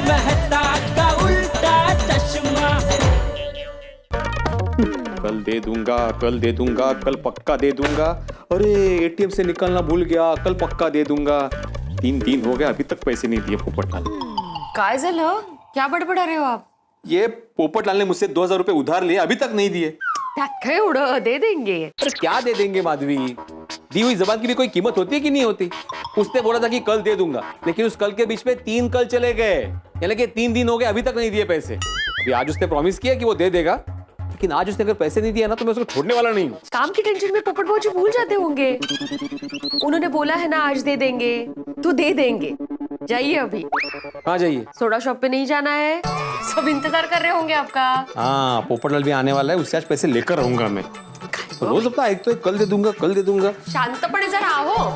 मेहता का उल्टा चश्मा। कल दे दूंगा, कल दे दूंगा, कल पक्का दे दूंगा। अरे एटीएम से निकलना भूल गया, कल पक्का दे दूंगा। 3 दिन हो गया, अभी तक पैसे नहीं दिए पोपटलाल। काय झालं? क्या बडबडा रहे हो आप? ये पोपटलाल ने मुझसे 2000 रुपए उधार लिए, अभी तक नहीं दिए। त्यात काय एवढं? दे देंगे। अरे क्या दे देंगे माधवी, दी हुई जबान की भी कोई कीमत होती है कि नहीं होती। उसने बोला था कि कल दे दूंगा, लेकिन उस कल के बीच में 3 कल चले गए, यानी कि 3 दिन हो गए, अभी तक नहीं दिए पैसे। अभी आज उसने प्रॉमिस किया कि वो दे देगा, लेकिन आज उसने अगर पैसे नहीं दिया ना तो मैं उसको छोड़ने वाला नहीं हूँ। काम की टेंशन में पोपट भाजी भूल जाते होंगे। उन्होंने बोला है ना आज दे देंगे तो दे देंगे। जाइए अभी। हाँ जाइए। सोडा शॉप पे नहीं जाना है, सब इंतजार कर रहे होंगे आपका। हाँ पोपटलाल भी आने वाला है, उससे आज पैसे लेकर रहूंगा मैं। तो रोज अपना एक तो एक कल दे दूंगा, कल दे दूंगा। शांतपणे जरा आहो।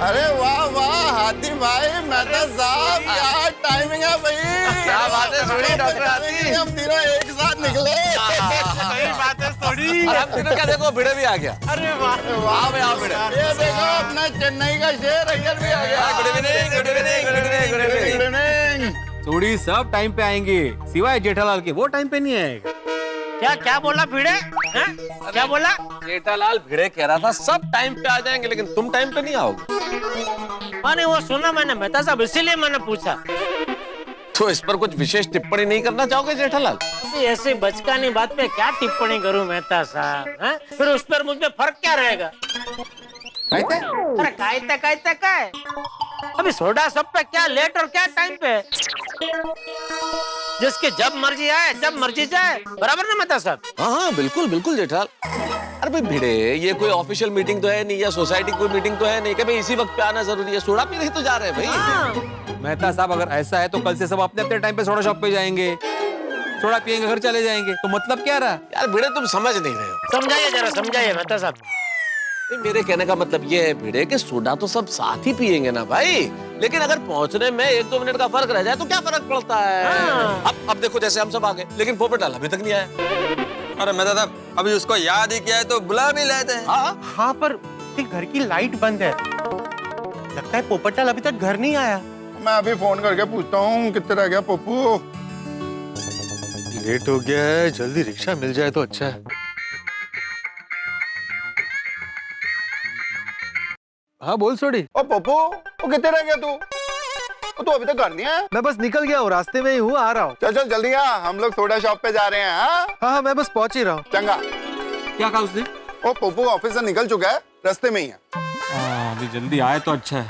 अरे वाह वाह हाथी भाई, मेहता साहब, क्या टाइमिंग है भाई। क्या बात है सोडी, डॉक्टर हाथी। हम तीनों एक साथ निकले। सही बात है सोडी। और हम तीनों क्या देखो भिड़े भी आ गया। अरे वाह वाह भाई आप भिड़े। ये देखो अपना चेन्नई का शेर अय्यर भी आ गया। Good evening, good evening, good evening, good evening. Good evening. थोड़ी सब टाइम पे आएंगे, सिवाय जेठालाल के, वो टाइम पे नहीं आएगा। क्या क्या बोला भिड़े? क्या बोला? जेठालाल भिड़े कह रहा था सब टाइम पे आ जाएंगे, लेकिन तुम टाइम पे नहीं आओगे। मैंने वो सुना, मैंने मेहता साहब, इसीलिए मैंने पूछा। तो इस पर कुछ विशेष टिप्पणी नहीं करना चाहोगे जेठालाल? ऐसे बचकानी बात पे क्या टिप्पणी करूं मेहता साहब? फिर उस पर मुझ में फर्क क्या रहेगा? अरे काय अभी सोडा सब पे क्या लेट और क्या टाइम पे? जिसके जब मर्जी आए जब मर्जी जाए, बराबर ना मेहता साहब? हाँ हाँ बिल्कुल बिल्कुल जेठालाल। अरे भाई भिड़े, ये कोई ऑफिशियल मीटिंग तो है नहीं, या सोसाइटी की कोई मीटिंग तो है नहीं कि भाई इसी वक्त पे आना जरूरी है। सोडा पी रहे तो जा रहे हैं भाई। मेहता साहब अगर ऐसा है तो कल से सब अपने अपने टाइम पे सोडा शॉप पे जाएंगे, सोडा पियेंगे, घर चले जाएंगे। तो मतलब क्या रहा? यार भिड़े तुम समझ नहीं रहे हो। समझाइए जरा, समझाइए मेहता साहब। मेरे कहने का मतलब ये है भिड़े कि सोडा तो सब साथ ही पियेंगे ना भाई, लेकिन अगर पहुंचने में 1-2 मिनट का फर्क रह जाए तो क्या फर्क पड़ता है? अब देखो जैसे हम सब आ गए, लेकिन पोपटलाल अभी तक नहीं आया। अरे मेहता साहब अभी उसको याद ही किया है तो बुला भी लेते हैं। हाँ पर घर की लाइट बंद है, लगता है पोपटलाल अभी तक घर नहीं आया। मैं अभी फोन करके पूछता हूँ कितने रह गया पप्पू। लेट हो गया है, जल्दी रिक्शा मिल जाए तो अच्छा है। हाँ बोल सोडी। ओ पप्पू, वो कितने रह गया तू? तू अभी तक घर नहीं आया? मैं बस निकल गया हूँ, रास्ते में ही हूँ, आ रहा हूँ। चल चल जल्दी आ, हम लोग सोडा शॉप पे जा रहे हैं। हाँ हाँ मैं बस पहुंच ही रहा हूँ। चंगा। क्या कहा उसने? ओ पप्पू ऑफिस से निकल चुका है, रास्ते में ही है। अभी जल्दी आए तो अच्छा है।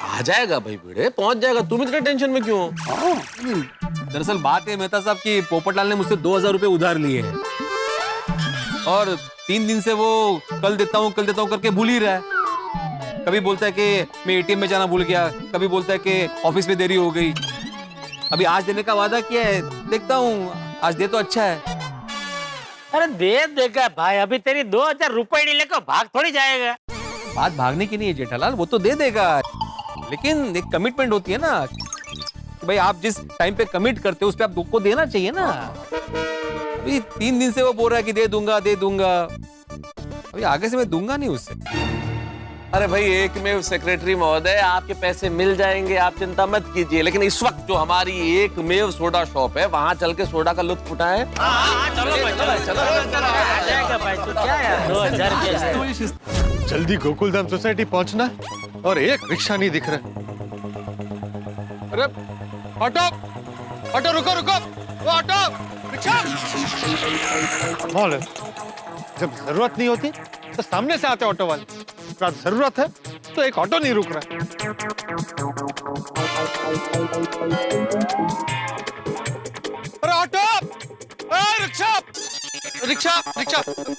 आ जाएगा भाई भिड़े, पहुंच जाएगा। तुम इतने टेंशन में क्यों हो? दरअसल बात है मेहता साहब की पोपटलाल ने मुझसे 2000 रुपए उधार लिए हैं, और 3 दिन से वो कल देता हूँ करके भूल ही रहा है। कभी बोलता है कि मैं एटीएम में जाना भूल गया, कभी बोलता है कि ऑफिस में देरी हो गई। अभी आज देने का वादा किया है, देखता हूँ आज दे तो अच्छा है। अरे दे देगा भाई, अभी तेरी 2000 रुपए नहीं लेकर भाग थोड़ी जाएगा। बात भागने की नहीं है जेठालाल, वो तो दे देगा, लेकिन एक कमिटमेंट होती है ना कि भाई आप जिस टाइम पे कमिट करते हो उस पे आप को देना चाहिए ना। अभी 3 दिन से वो बोल रहा है कि दे दूंगा, अभी आगे से मैं दूंगा नहीं उससे। अरे भाई एकमेव सेक्रेटरी महोदय, आपके पैसे मिल जाएंगे, आप चिंता मत कीजिए। लेकिन इस वक्त जो हमारी एकमेव सोडा शॉप है, वहाँ चल के सोडा का लुत्फ उठाएं। चलो भाई, चलो आ जाएगा भाई। तो क्या यार 2000 के जल्दी गोकुलधाम सोसाइटी पहुंचना और एक रिक्शा नहीं दिख रहा। अरे ऑटो रुको, वो ऑटो रिक्शा। मॉल है, जब जरूरत नहीं होती तो सामने से आते ऑटो वाले, जरूरत है तो एक ऑटो नहीं रुक रहा। अरे ऑटो, रिक्शा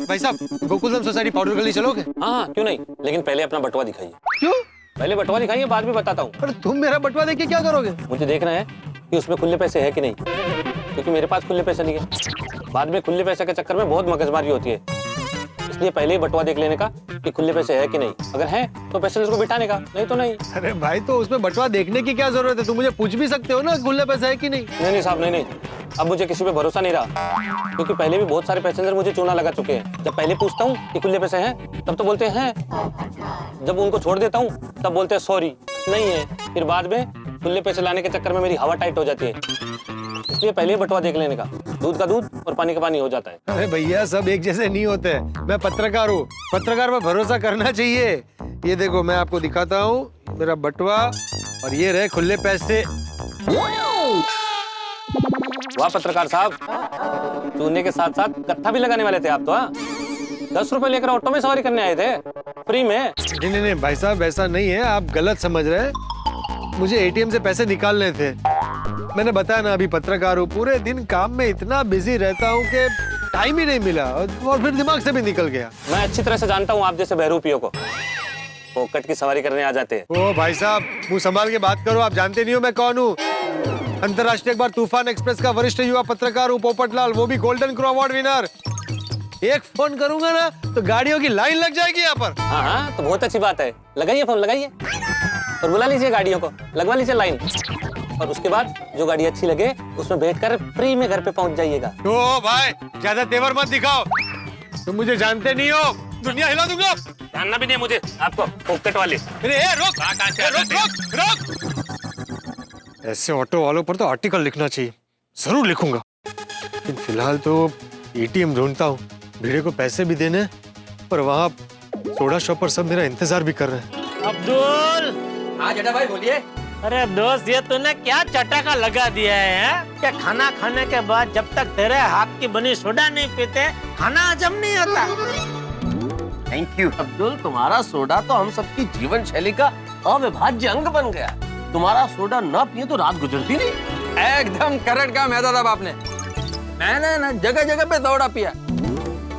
भाई साहब, गोकुलधाम सोसाइटी पाउडर गली चलोगे? हाँ क्यों नहीं, लेकिन पहले अपना बटुआ दिखाइए। क्यों? पहले बटुआ दिखाइए, बाद में बताता हूँ। अरे तुम मेरा बटुआ देख के क्या करोगे? मुझे देखना है कि उसमें खुले पैसे है कि नहीं, क्योंकि मेरे पास खुले पैसे नहीं है। बाद में खुले पैसे के चक्कर में बहुत मगजमारी होती है, इसलिए पहले ही बटुआ देख लेने का कि खुले पैसे है कि नहीं। अगर है तो पैसेंजर को बिठाने का, नहीं तो नहीं। अरे भाई तो उसमें बटुआ देखने की क्या जरूरत है? तुम मुझे पूछ भी सकते हो ना खुले पैसे है कि नहीं। नहीं साहब, नहीं। अब मुझे किसी पे भरोसा नहीं रहा, क्योंकि पहले भी बहुत सारे पैसेंजर मुझे चूना लगा चुके हैं। जब पहले पूछता हूँ कि खुले पैसे हैं, तब तो बोलते हैं, जब उनको छोड़ देता हूँ तब बोलते हैं सॉरी नहीं है, फिर बाद में खुले पैसे लाने के चक्कर में मेरी हवा टाइट हो जाती है, इसलिए पहले ही बटवा देख लेने का। दूध का दूध और पानी का पानी हो जाता है। अरे भैया सब एक जैसे नहीं होते। मैं पत्रकार हूँ, पत्रकार पर भरोसा करना चाहिए। ये देखो मैं आपको दिखाता हूँ मेरा बटवा, और ये रहे खुले पैसे। वाह पत्रकार साहब, चूने के साथ साथ गत्था भी लगाने वाले थे आप तो। 10 रुपए लेकर ऑटो में सवारी करने आए थे फ्री में। नहीं भाई साहब, ऐसा नहीं है, आप गलत समझ रहे हैं। मुझे एटीएम से पैसे निकालने थे। मैंने बताया ना, अभी पत्रकार हूँ, पूरे दिन काम में इतना बिजी रहता हूँ कि टाइम ही नहीं मिला, और फिर दिमाग से भी निकल गया। मैं अच्छी तरह से जानता हूँ आप जैसे बहरूपियों को, पॉकेट की सवारी करने आ जाते हैं। ओ भाई साहब, मुंह संभाल के बात करो। आप जानते नहीं हो मैं कौन हूँ। अंतर्राष्ट्रीय अखबार तूफान एक्सप्रेस का वरिष्ठ युवा पत्रकार हूँ, पोपटलाल, वो भी गोल्डन क्रो अवार्ड विनर। एक फोन करूंगा ना तो गाड़ियों की लाइन लग जाएगी यहाँ पर। हाँ तो बहुत अच्छी बात है, लगाइए फोन, लगाइए और बुला लीजिए गाड़ियों को, लगवा लीजिए लाइन, और उसके बाद जो गाड़ी अच्छी लगे उसमें बैठकर फ्री में घर पे पहुंच जाइएगा। ओ भाई, ज्यादा तेवर मत दिखाओ, तुम मुझे जानते नहीं हो, दुनिया हिला दूंगा। जानना भी नहीं मुझे आपको, पॉकेट वाले। रोक। ऐसे ऑटो वालों पर तो आर्टिकल लिखना चाहिए, जरूर लिखूंगा। लेकिन फिलहाल तो एटीएम ढूंढता हूँ, भिड़े को पैसे भी देने, पर वहाँ सोडा शॉप पर सब मेरा इंतजार भी कर रहे हैं। अब्दुल। हाँ जेठा भाई बोलिए। अरे दोस्त, ये तूने क्या चटाका लगा दिया है? क्या खाना खाने के बाद जब तक तेरे हाथ की बनी सोडा नहीं पीते खाना हजम नहीं होता? थैंक यू अब्दुल, तुम्हारा सोडा तो हम सबकी जीवन शैली का अविभाज्य अंग बन गया। तुम्हारा सोडा न पिए तो रात गुजरती नहीं। एकदम करेक्ट कहा मेहता साहब आपने। मैंने ना जगह जगह पे सोडा पिया,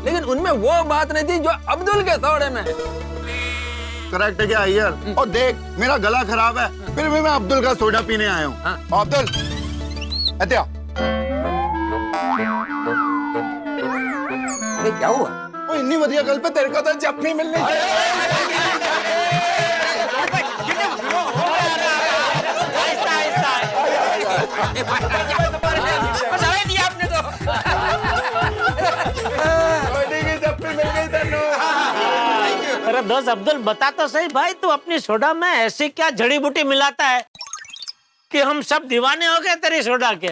लेकिन उनमें वो बात नहीं थी जो अब्दुल के सोडे में है। करेक्ट है क्या यार? और देख मेरा गला खराब है, फिर भी मैं अब्दुल का सोडा पीने आया हूँ। अब्दुल अत्या क्या हुआ? ओ इतनी बढ़िया गल पे तेरे को तो जप्फी मिलनी आपने तो जप्फी मिल गई तेरे। अरे दोस्त अब्दुल, बता तो सही भाई, तू अपनी सोडा में ऐसी क्या जड़ी बूटी मिलाता है कि हम सब दीवाने हो गए तेरी सोडा के?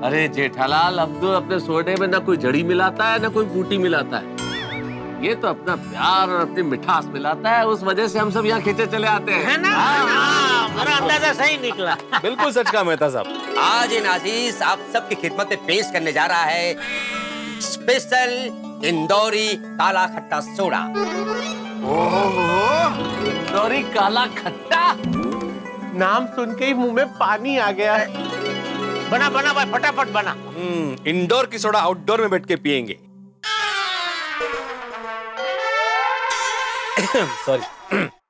अरे जेठालाल, अब्दुल अपने सोडे में ना कोई जड़ी मिलाता है ना कोई बूटी मिलाता है, ये तो अपना प्यार और अपनी मिठास मिलाता है। उस वजह से हम सब यहाँ खींचे चले आते हैं, है ना? मेरा अंदाजा सही निकला। बिल्कुल सच कहा मेहता साहब। आज इन अजीज आप सबकी खिदमत में पेश करने जा रहा है स्पेशल इंदौरी काला खट्टा सोडा। इंदौरी काला खट्टा, नाम सुन के ही मुंह में पानी आ गया है। बना बना भाई, फटाफट बना। इंडोर की सोडा आउटडोर में बैठ के पियेंगे। सॉरी,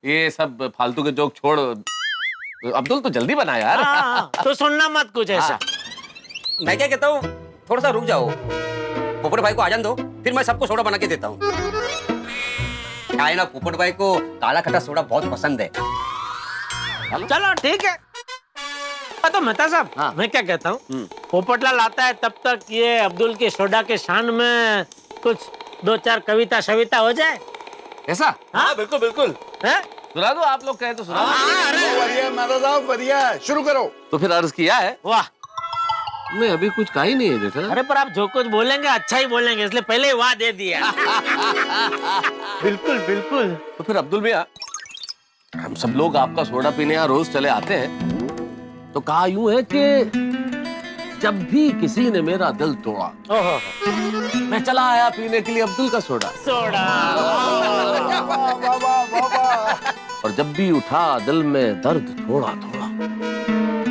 ये सब फालतू के जोक छोड़, अब्दुल तो जल्दी बना यार। तो सुनना मत कुछ ऐसा। मैं क्या कहता हूँ, थोड़ा सा रुक जाओ, पोपट भाई को आ जाने दो, फिर मैं सबको सोडा बना के देता हूँ। क्या है ना, पोपट भाई को काला खट्टा सोडा बहुत पसंद है। चलो ठीक है। तो मेहता साहब, मैं क्या कहता हूँ, पोपटलाल आता है तब तक ये अब्दुल के सोडा के शान में कुछ 2-4 कविता शविता हो जाए। ऐसा? हाँ बिल्कुल बिल्कुल। है? सुना दो, आप लोग कहे तो सुना दो। बढ़िया मेहता साहब, बढ़िया, शुरू करो। तो फिर अर्ज किया है। वाह, मैं अभी कुछ कहा ही नहीं है जेठा। अरे पर आप जो कुछ बोलेंगे अच्छा ही बोलेंगे, इसलिए पहले ही वाह दे दिया। बिल्कुल बिल्कुल। तो फिर अब्दुल भैया, हम सब लोग आपका सोडा पीने यहाँ रोज चले आते हैं, तो कहा यूं है कि जब भी किसी ने मेरा दिल तोड़ा, मैं चला आया पीने के लिए अब्दुल का सोडा। और जब भी उठा दिल में दर्द थोड़ा थोड़ा,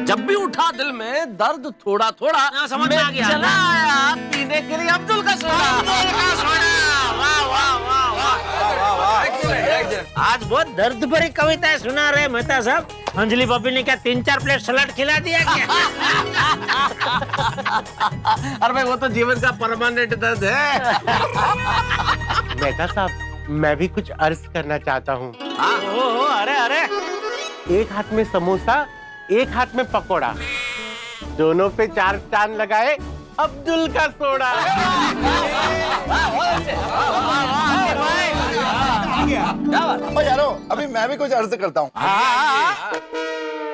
जब भी उठा दिल में दर्द थोड़ा थोड़ा, समझ में आ गया, चला आया पीने के लिए अब्दुल का सोडा। वाह वाह वाह वाह। आज बहुत दर्द भरी कविताएं सुना रहे मेहता साहब। अंजलि बब्बी ने क्या 3-4 प्लेट सलाद खिला दिया क्या? अरे भाई, वो तो जीवन का परमानेंट दर्द है। मेहता साहब, मैं भी कुछ अर्ज करना चाहता हूँ। अरे अरे, एक हाथ में समोसा, एक हाथ में पकोड़ा, दोनों पे 4 चांद लगाए अब्दुल का सोडा। यारो, अभी मैं भी कुछ अर्ज करता हूँ।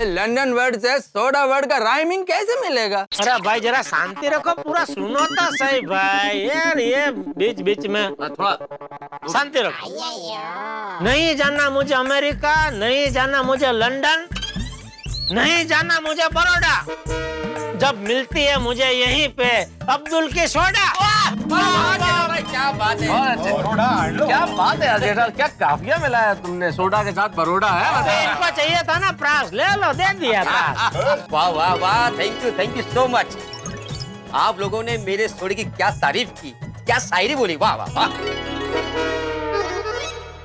लंदन वर्ड से सोडा वर्ड का राइमिंग कैसे मिलेगा? अरे भाई जरा शांति रखो, पूरा सुनो तो सही भाई। यार ये बीच बीच में थोड़ा शांति रखो। नहीं जाना मुझे अमेरिका, नहीं जाना मुझे लंदन, नहीं जाना मुझे बड़ौदा, जब मिलती है मुझे यहीं पे अब्दुल की सोडा। क्या बात है, क्या बात है यार जेठा, क्या काफिया मिलाया तुमने, सोडा के साथ बरोड़ा है। इनको चाहिए था ना प्रास, ले लो, दे दिया प्रास। वाह वाह वाह, थैंक यू सो मच। आप लोगों ने मेरे सोडे की क्या तारीफ की, क्या शायरी बोली, वाह वाह वाह।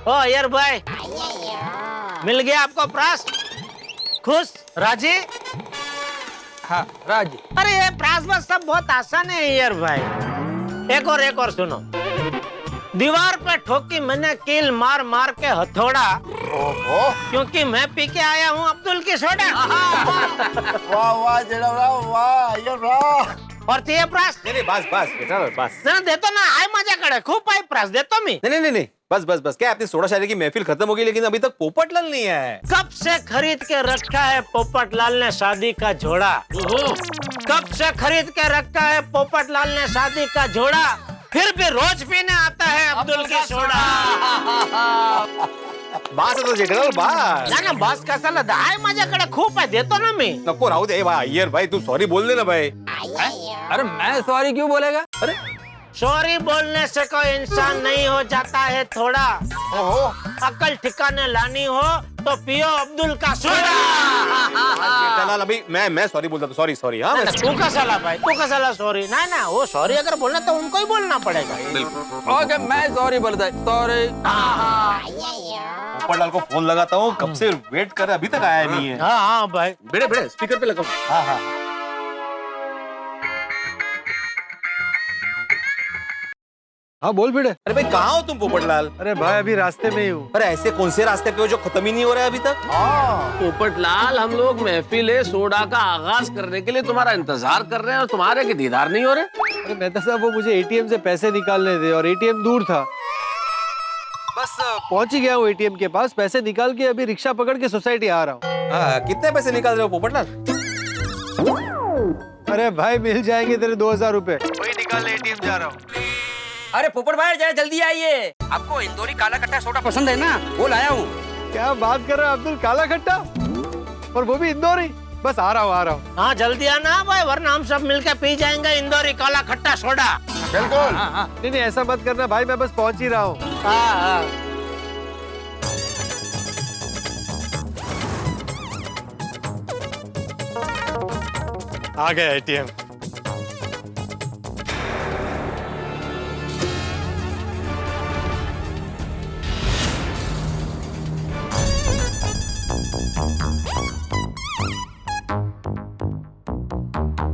ओ यार भाई, मिल गया आपको प्रास? खुश, राजी? हाँ राजी। अरे ये प्रास बस सब बहुत आसान है यार भाई। एक और सुनो। दीवार पे ठोकी मैंने कील मार मार के हथौड़ा, क्योंकि मैं पी के आया हूँ अब्दुल की सोडा। वाह वाह जेड़ा वाह ये वाह। और चाहिए प्रास? नहीं बस बेटा बस। ना देतो ना, आय मजा करे, खूब आई प्रास देतो मी। नहीं बस क्या अपनी सोडा शायरी की महफिल खत्म हो गई, लेकिन अभी तक पोपटलाल नहीं आया है। कब से खरीद के रखा है पोपटलाल ने शादी का जोड़ा, कब से खरीद के रखा है पोपटलाल ने शादी का जोड़ा, फिर भी रोज पीने आता है अब्दुल की सोडा। बास है तो जेठालाल बास। ना बस कसा लदा, आय मजा करे, खूब आहे, देतो ना मी। नको राहू दे भाई, अय्यर भाई तू सॉरी बोल दे ना भाई। अरे मैं सॉरी क्यों बोलेगा? अरे सॉरी बोलने से कोई इंसान नहीं हो जाता है थोड़ा। अकल ठिकाने लानी हो तो पियो अब्दुल का सोडा। जेठालाल अभी मैं सॉरी बोलता था, सॉरी। हाँ तू का साला भाई, तू का साला सॉरी। ना वो सॉरी अगर बोलना तो उनको ही बोलना पड़ेगा। ओके मैं सॉरी बोलता है, सॉरी। पोपटलाल को फोन लगाता हूँ, कब से वेट कर रहा है, अभी तक आया नहीं है। हाँ भाई, बेड़े स्पीकर पे लगाओ। हाँ हाँ बोल भिड़े। अरे भाई कहाँ हो तुम पोपटलाल? अरे भाई अभी रास्ते में ही हूँ। अरे ऐसे कौन से रास्ते पे हो जो खत्म ही नहीं हो रहा है अभी तक? पोपटलाल, हम लोग महफिल सोडा का आगाज करने के लिए तुम्हारा इंतजार कर रहे हैं और तुम्हारे के दीदार नहीं हो रहे। अरे मेहता साहब वो मुझे एटीएम से पैसे निकालने थे और एटीएम दूर था, बस पहुंच ही गया हूँ एटीएम के पास। पैसे निकाल के अभी रिक्शा पकड़ के सोसाइटी आ रहा हूँ। कितने पैसे निकाल रहे हो पोपटलाल? अरे भाई मिल जाएंगे तेरे 2000 रुपए, वही निकालने एटीएम जा रहा हूँ। अरे पोपट भाई जरा जल्दी आइए, आपको इंदौरी काला कट्टा सोडा पसंद है ना, वो लाया हूँ। क्या बात कर रहा है अब्दुल, काला खट्टा, और वो भी इंदौरी? बस आ रहा हूँ। हाँ जल्दी आना भाई, वरना हम सब मिलकर पी जाएंगे इंदौरी काला खट्टा सोडा। बिल्कुल। नहीं ऐसा मत करना भाई, मैं बस पहुंच ही रहा हूँ। आ गया एटीएम।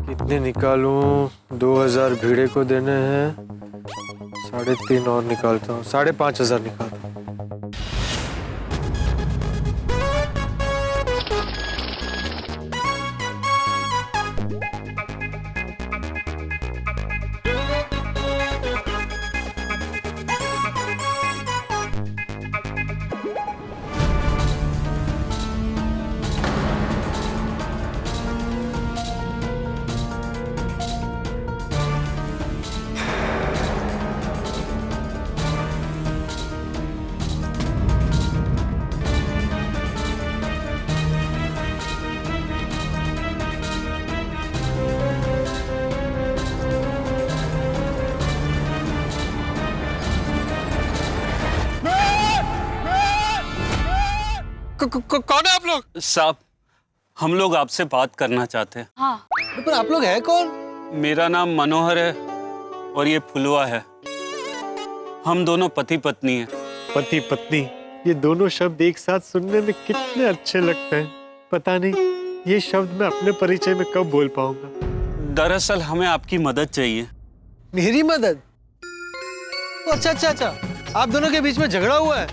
कितने निकालूं? 2000 भिड़े को देने हैं, 3.5 और निकालता हूँ, 5,500 निकालता हूँ। कौन है आप लोग? साहब हम लोग आपसे बात करना चाहते हैं। हाँ। पर आप लोग हैं कौन? मेरा नाम मनोहर है और ये फुलवा है। हम दोनों पति पत्नी हैं। पति पत्नी, ये दोनों शब्द एक साथ सुनने में कितने अच्छे लगते हैं। पता नहीं ये शब्द मैं अपने परिचय में कब बोल पाऊंगा। दरअसल हमें आपकी मदद चाहिए। मेरी मदद? अच्छा, आप दोनों के बीच में झगड़ा हुआ है?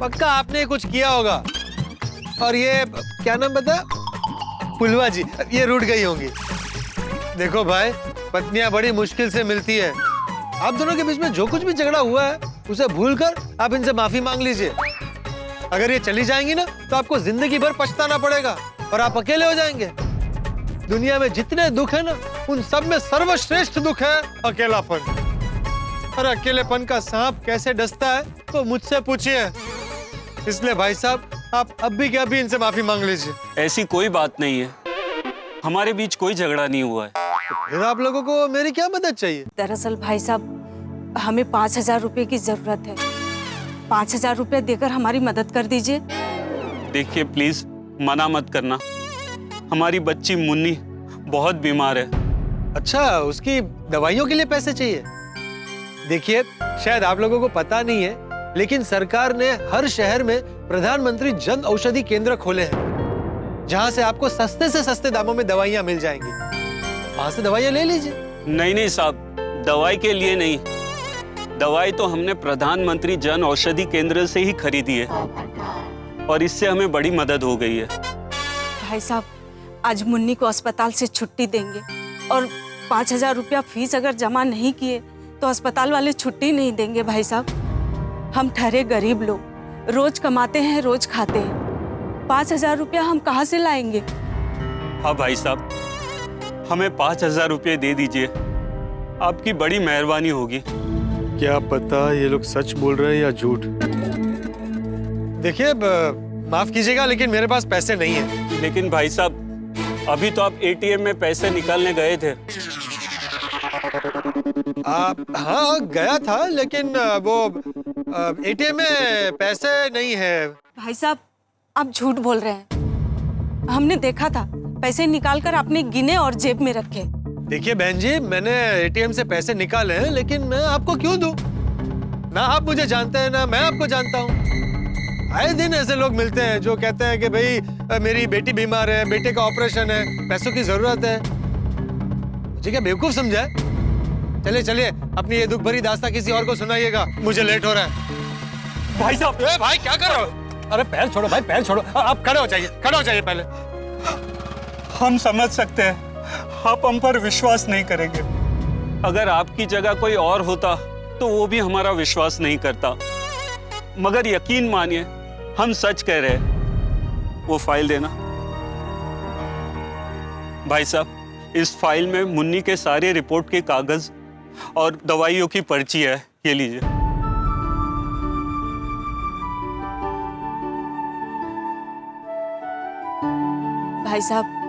पक्का आपने कुछ किया होगा। और ये क्या नाम बता? फुलवा जी, ये रूठ गई होंगी। देखो भाई, पत्नियां बड़ी मुश्किल से मिलती है। आप दोनों के बीच में जो कुछ भी झगड़ा हुआ है उसे भूलकर आप इनसे माफी मांग लीजिए। अगर ये चली जाएंगी ना तो आपको जिंदगी भर पछताना पड़ेगा और आप अकेले हो जाएंगे। दुनिया में जितने दुख है ना, उन सब में सर्वश्रेष्ठ दुख है अकेलापन। और अकेलेपन का सांप कैसे डसता है तो मुझसे पूछिए। इसलिए भाई साहब, आप अभी के अभी इनसे माफी मांग लीजिए। ऐसी कोई बात नहीं है, हमारे बीच कोई झगड़ा नहीं हुआ है। तो फिर आप लोगों को मेरी क्या मदद चाहिए? दरअसल भाई साहब, हमें 5,000 रुपए की जरूरत है। 5,000 रुपए देकर हमारी मदद कर दीजिए। देखिए प्लीज मना मत करना, हमारी बच्ची मुन्नी बहुत बीमार है। अच्छा, उसकी दवाइयों के लिए पैसे चाहिए? देखिए, शायद आप लोगों को पता नहीं है, लेकिन सरकार ने हर शहर में प्रधानमंत्री जन औषधि केंद्र खोले हैं, जहां से आपको सस्ते से सस्ते दामों में दवाइयां मिल जाएंगी। वहां से दवाइयां ले लीजिए। नहीं नहीं साहब, दवाई के लिए नहीं, दवाई तो हमने प्रधानमंत्री जन औषधि केंद्र से ही खरीदी है और इससे हमें बड़ी मदद हो गई है। भाई साहब, आज मुन्नी को अस्पताल से छुट्टी देंगे और 5,000 रुपया फीस अगर जमा नहीं किए तो अस्पताल वाले छुट्टी नहीं देंगे। भाई साहब, हम ठहरे गरीब लोग, रोज कमाते हैं, रोज खाते हैं। 5,000 रुपया हम कहाँ से लाएंगे? हाँ भाई साहब, हमें 5,000 रुपये दे दीजिए, आपकी बड़ी मेहरबानी होगी। क्या पता ये लोग सच बोल रहे हैं या झूठ। देखिए, माफ कीजिएगा लेकिन मेरे पास पैसे नहीं है। लेकिन भाई साहब, अभी तो आप एटीएम में पैसे निकालने गए थे। हाँ गया था, लेकिन वो एटीएम में पैसे नहीं है। भाई साहब, आप झूठ बोल रहे हैं। हमने देखा था, पैसे निकालकर आपने गिने और जेब में रखे। देखिए बहन जी, मैंने एटीएम से पैसे निकाले हैं, लेकिन मैं आपको क्यों दूं? ना आप मुझे जानते हैं ना मैं आपको जानता हूँ। आए दिन ऐसे लोग मिलते हैं जो कहते हैं कि भाई मेरी बेटी बीमार है, बेटे का ऑपरेशन है, पैसों की जरूरत है। मुझे क्या बेवकूफ समझा है? चलिए चलिए, अपनी ये दुख भरी दास्तां किसी और को सुनाइएगा, मुझे लेट हो रहा है। भाई साहब, भाई क्या कर रहे हो? अरे पैर छोड़ो भाई, पैर छोड़ो। आप खड़े हो जाइए, खड़े हो जाइए पहले। हम समझ सकते हैं आप हम पर विश्वास नहीं करेंगे। अगर आपकी जगह कोई और होता तो वो भी हमारा विश्वास नहीं करता, मगर यकीन मानिए हम सच कह रहे हैं। वो फाइल देना। भाई साहब, इस फाइल में मुन्नी के सारे रिपोर्ट के कागज और दवाइयों की पर्ची है, ये लीजिए। भाई साहब,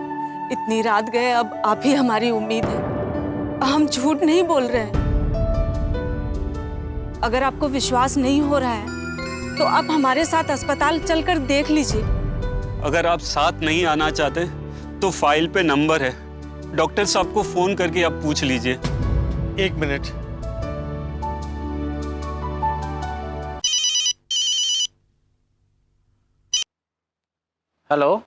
इतनी रात गए, अब आप ही हमारी उम्मीद है। हम झूठ नहीं बोल रहे हैं। अगर आपको विश्वास नहीं हो रहा है तो आप हमारे साथ अस्पताल चलकर देख लीजिए। अगर आप साथ नहीं आना चाहते तो फाइल पे नंबर है, डॉक्टर साहब को फोन करके आप पूछ लीजिए। एक मिनट। Hello,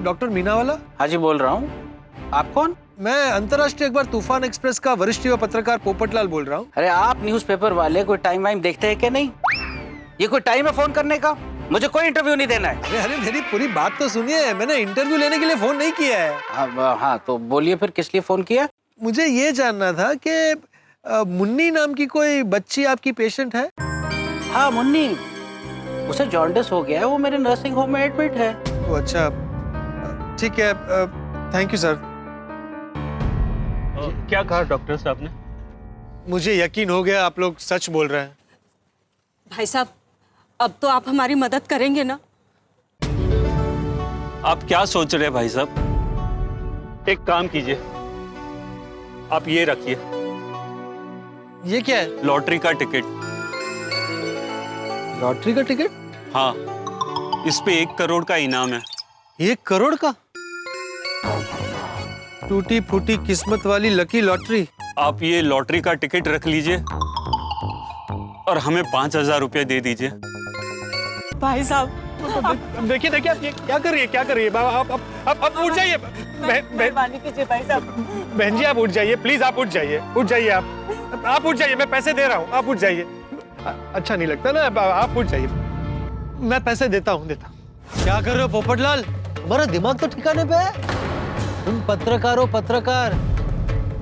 doctor Meenawala? हाँ जी, बोल रहा हूँ। आप कौन? मैं अंतर्राष्ट्रीय अखबार तूफान एक्सप्रेस का वरिष्ठ युवा पत्रकार पोपटलाल बोल रहा हूँ। अरे आप न्यूज़पेपर वाले कोई टाइम वाइम देखते हैं क्या? नहीं, ये कोई टाइम है फोन करने का? मुझे कोई इंटरव्यू नहीं देना है। अरे मेरी पूरी बात तो सुनिए, मैंने इंटरव्यू लेने के लिए फोन नहीं किया है। हाँ तो बोलिए फिर, किस लिए फोन किया? मुझे ये जानना था कि मुन्नी नाम की कोई बच्ची आपकी पेशेंट है? हाँ, मुन्नी, उसे जॉन्डिस हो गया है, वो मेरे नर्सिंग होम में एडमिट है। वो अच्छा, ठीक है, थैंक यू सर। क्या कहा डॉक्टर साहब ने? मुझे यकीन हो गया आप लोग सच बोल रहे हैं। भाई साहब, अब तो आप हमारी मदद करेंगे ना? आप क्या सोच रहे हैं भाई साहब? एक काम कीजिए, आप ये रखिए। ये क्या है? लॉटरी का टिकट। लॉटरी का टिकट? हाँ, इस पे 1 करोड़ का इनाम है। 1 करोड़ का? टूटी फूटी किस्मत वाली लकी लॉटरी। आप ये लॉटरी का टिकट रख लीजिए और हमें 5,000 रुपये दे दीजिए। भाई साहब, देखिए देखिए, आप ये क्या कर रही है, क्या कर रही है? आप उठ जाइए। मेहरबानी कीजिए भाई साहब। बहन जी, आप उठ जाइए प्लीज, आप उठ जाइए, उठ जाइए। आप उठ जाइए, मैं पैसे दे रहा हूँ, आप उठ जाइए। अच्छा नहीं लगता ना, आप उठ जाइए, मैं पैसे देता हूँ। क्या कर रहे हो पोपटलाल? हमारा दिमाग तो ठिकाने पे है। तुम पत्रकार हो, पत्रकार,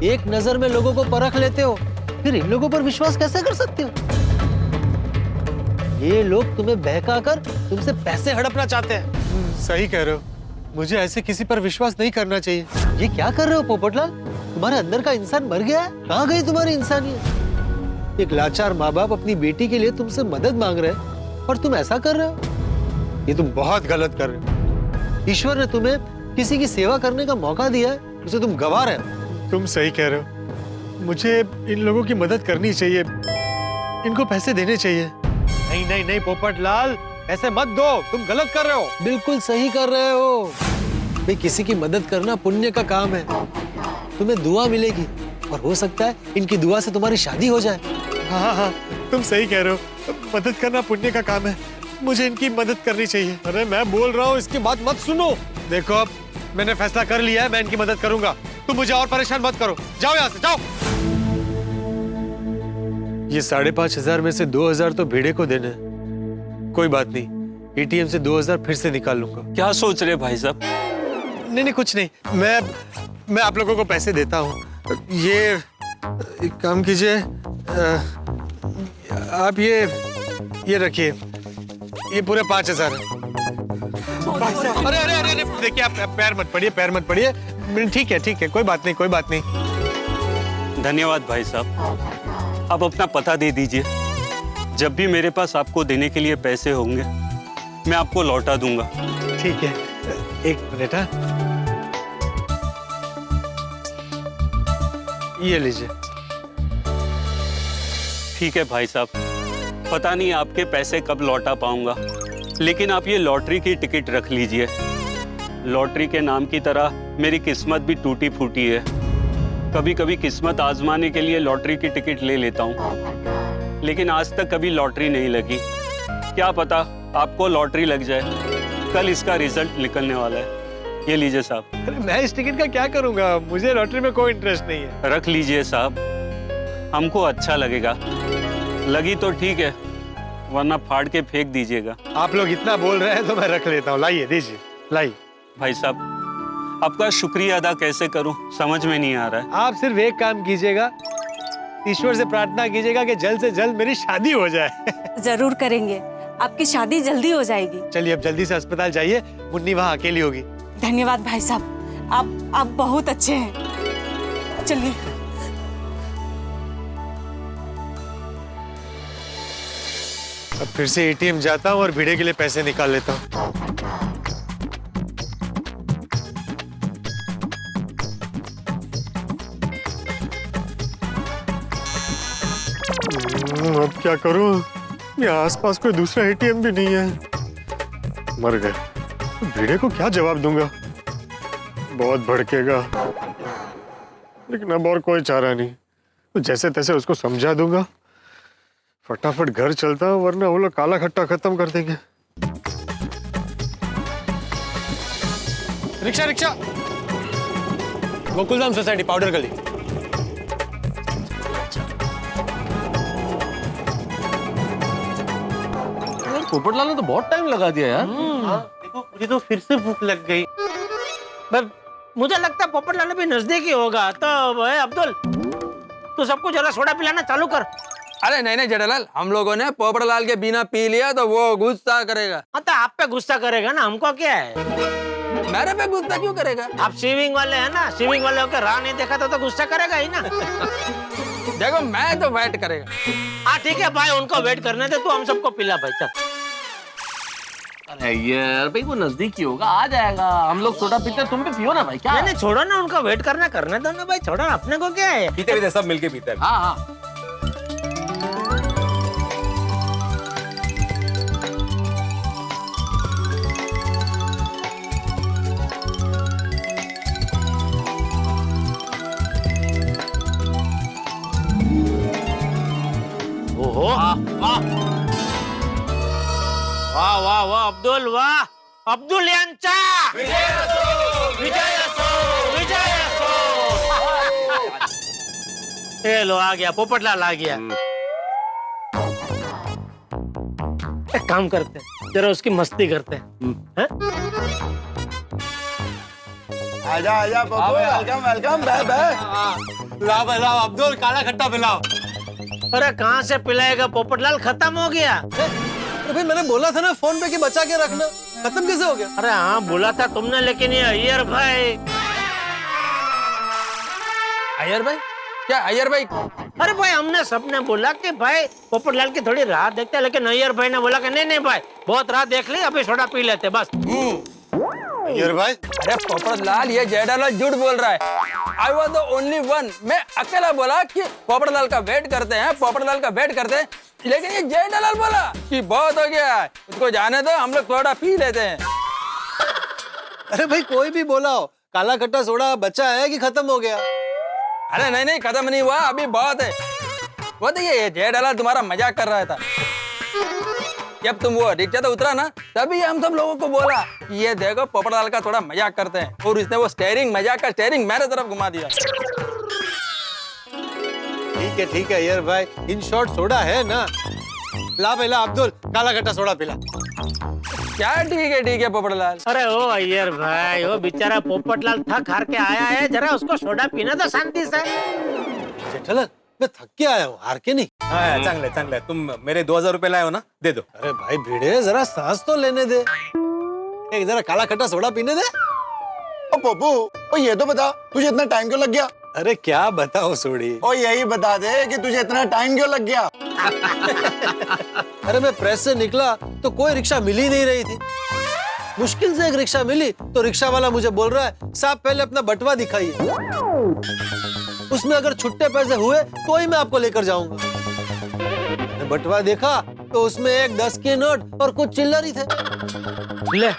एक नजर में लोगों को परख लेते हो, फिर इन लोगों पर विश्वास कैसे कर सकते हो? ये लोग तुम्हें बहकाकर तुमसे पैसे हड़पना चाहते हैं। सही कह रहे हो, मुझे ऐसे किसी पर विश्वास नहीं करना चाहिए। ये क्या कर रहे हो पोपटलाल? तुम्हारे अंदर का इंसान मर गया है? कहाँ गई तुम्हारी इंसानियत? एक लाचार माँ बाप अपनी बेटी के लिए तुमसे मदद मांग रहे हैं और तुम ऐसा कर रहे हो? ये तुम बहुत गलत कर रहे हो। ईश्वर ने तुम्हें किसी की सेवा करने का मौका दिया है, उसे तुम गवा रहे हो। तुम सही कह रहे हो, मुझे इन लोगों की मदद करनी चाहिए, इनको पैसे देने चाहिए। नहीं नहीं नहीं पोपटलाल, ऐसे मत दो, तुम गलत कर रहे हो। बिल्कुल सही कर रहे हो भाई, किसी की मदद करना पुण्य का काम है। तुम्हें दुआ मिलेगी और हो सकता है इनकी दुआ से तुम्हारी शादी हो जाए। हाँ हाँ, तुम सही कह रहे हो, मदद करना पुण्य का काम है, मुझे इनकी मदद करनी चाहिए। अरे मैं बोल रहा हूँ, इसकी बात मत सुनो। देखो अब मैंने फैसला कर लिया है, मैं इनकी मदद करूंगा। तुम मुझे और परेशान मत करो, जाओ यहाँ से, जाओ। ये 5,500 में से 2,000 तो भेड़े को देने हैं। कोई बात नहीं, एटीएम से 2,000 फिर से निकाल लूंगा। क्या सोच रहे भाई साहब? नहीं नहीं कुछ नहीं, मैं आप लोगों को पैसे देता हूँ। ये एक काम कीजिए, आप ये रखिए, ये पूरे 5,000 है। अरे अरे अरे देखिए, आप पैर मत पड़िए, पैर मत पड़िए। ठीक है, कोई बात नहीं, कोई बात नहीं। धन्यवाद भाई साहब, आप अपना पता दे दीजिए। जब भी मेरे पास आपको देने के लिए पैसे होंगे मैं आपको लौटा दूंगा। ठीक है, एक मिनट। ये लीजिए। ठीक है भाई साहब, पता नहीं आपके पैसे कब लौटा पाऊंगा, लेकिन आप ये लॉटरी की टिकट रख लीजिए। लॉटरी के नाम की तरह मेरी किस्मत भी टूटी फूटी है। कभी कभी किस्मत आजमाने के लिए लॉटरी की टिकट ले लेता हूँ, लेकिन आज तक कभी लॉटरी नहीं लगी। क्या पता आपको लॉटरी लग जाए। कल इसका रिजल्ट निकलने वाला है। ये लीजिए साहब। मैं इस टिकट का क्या करूंगा? मुझे लॉटरी में कोई इंटरेस्ट नहीं है। रख लीजिए साहब, हमको अच्छा लगेगा। लगी तो ठीक है, वरना फाड़ के फेंक दीजिएगा। आप लोग इतना बोल रहे हैं तो मैं रख लेता हूँ। लाइए, दीजिए, लाइए। भाई साहब, आपका शुक्रिया अदा कैसे करूं समझ में नहीं आ रहा है। आप सिर्फ एक काम कीजिएगा, ईश्वर से प्रार्थना कीजिएगा कि जल्द से जल्द मेरी शादी हो जाए। जरूर करेंगे, आपकी शादी जल्दी हो जाएगी। चलिए अब जल्दी से अस्पताल जाइए, मुन्नी वहाँ अकेली होगी। धन्यवाद भाई साहब, आप बहुत अच्छे हैं। चलिए। अब फिर से एटीएम जाता हूँ और भिड़े के लिए पैसे निकाल लेता हूँ। अब क्या करूं? यहाँ आसपास कोई दूसरा एटीएम भी नहीं है। मर गए, भिड़े को क्या जवाब दूंगा? बहुत भड़केगा, लेकिन अब और कोई चारा नहीं। तो जैसे तैसे उसको समझा दूंगा। फटाफट घर चलता हूं, वरना वो लोग काला खट्टा खत्म कर देंगे। Rickshaw rickshaw, Gokuldham society, powder गली। पोपटलाल ने तो बहुत टाइम लगा दिया यार। देखो मुझे तो फिर से भूख लग गई। पर मुझे लगता है पोपटलाल भी नजदीक ही होगा। तो अब्दुल, तू सबको जरा सोडा पिलाना चालू कर। अरे नहीं नहीं जेठालाल, हम लोगों ने पोपटलाल के बिना पी लिया तो वो गुस्सा करेगा। हाँ तो आप पे गुस्सा करेगा ना, हमको क्या है? मेरे पे गुस्सा क्यों करेगा? आप शेविंग वाले हैं ना, शेविंग वाले होकर राह नहीं देखा तो गुस्सा करेगा ही ना। देखो मैं तो वेट करेगा। हाँ ठीक है भाई, उनको वेट करने दे, तू हम सबको पिला भाई। चल। अरे यार भाई, वो नजदीक ही होगा, आ जाएगा। हम लोग सोडा पीते, तुम भी पियो ना भाई। क्या नहीं छोड़ो ना, उनका वेट करना करने दो ना भाई, छोड़ो, अपने को क्या है। पीते सब मिलके पीते हैं। हाँ हाँ। ओहो, वाह वाह वाह वाह अब्दुल, वाह अब्दुल यांचा विजय असो, विजय असो, विजय असो। ये लो आ गया, पोपटलाल आ गया। एक काम करते हैं, जरा उसकी मस्ती करते हैं। आजा आजा बबू, वेलकम वेलकम। लाओ लाओ अब्दुल, काला खट्टा पिलाओ। अरे कहाँ से पिलाएगा पोपटलाल, खत्म हो गया। तो भाई मैंने बोला था ना फोन पे कि बचा के रखना, खत्म कैसे हो गया? अरे हाँ बोला था तुमने, लेकिन ये अय्यर भाई। अय्यर भाई? क्या अय्यर भाई? अरे भाई हमने सबने बोला कि भाई पोपटलाल की थोड़ी राह देखते हैं, लेकिन अय्यर भाई ने बोला कि नहीं नहीं भाई बहुत राह देख ली, अभी सोडा पी लेते बस। अय्यर भाई, अरे पोपटलाल, ये जेठालाल झूठ बोल रहा है। I was the only one. मैं अकेला बोला कि पोपटलाल का वेट करते हैं, पोपटलाल का वेट करते हैं, लेकिन ये जेठालाल बोला कि बहुत हो गया, उसको जाने दो, हम लोग थोड़ा पी लेते हैं। अरे भाई कोई भी बोला हो, काला खट्टा सोडा बचा है कि खत्म हो गया? अरे नहीं नहीं, खत्म नहीं हुआ, अभी बहुत है। वो देखिए ये जेठालाल तुम्हारा मजाक कर रहा था। जब तुम वो रिक्शा से उतरा ना, तभी हम सब लोगों को बोला कि ये देखो पोपटलाल का थोड़ा मजाक करते हैं, और उसने वो स्टेयरिंग, मजाक का स्टेयरिंग मेरे तरफ घुमा दिया। ठीक है अय्यर भाई, इन शॉर्ट सोडा है ना। ला पहला अब्दुल काला खट्टा सोडा पिला। क्या ठीक है पोपटलाल। अरे ओ अय्यर भाई, वो बेचारा पोपटलाल थक हार के आया है, जरा उसको सोडा पीने दो शांति से। जेठालाल मैं थक के आया हूँ, हार के नहीं। हाँ चांगले, तुम मेरे 2000 रुपए लाए हो ना, दे दो। अरे भाई भिड़े, जरा सांस तो लेने दे, एक जरा काला खट्टा सोडा पीने दे। ओ पप्पू, ओ ये तो बता तुझे इतना टाइम क्यों लग गया? अरे क्या बताओ सोडी। ओ यही बता दे कि तुझे इतना टाइम क्यों लग गया? अरे मैं प्रेस से निकला तो कोई रिक्शा मिल ही नहीं रही थी। मुश्किल से एक रिक्शा मिली तो रिक्शा वाला मुझे बोल रहा है साहब पहले अपना बटवा दिखाइए, उसमें अगर छुट्टे पैसे हुए तो ही मैं आपको लेकर जाऊंगा। मैंने बटवा देखा तो उसमें एक 10 के नोट और कुछ चिल्लर ही थे। ले,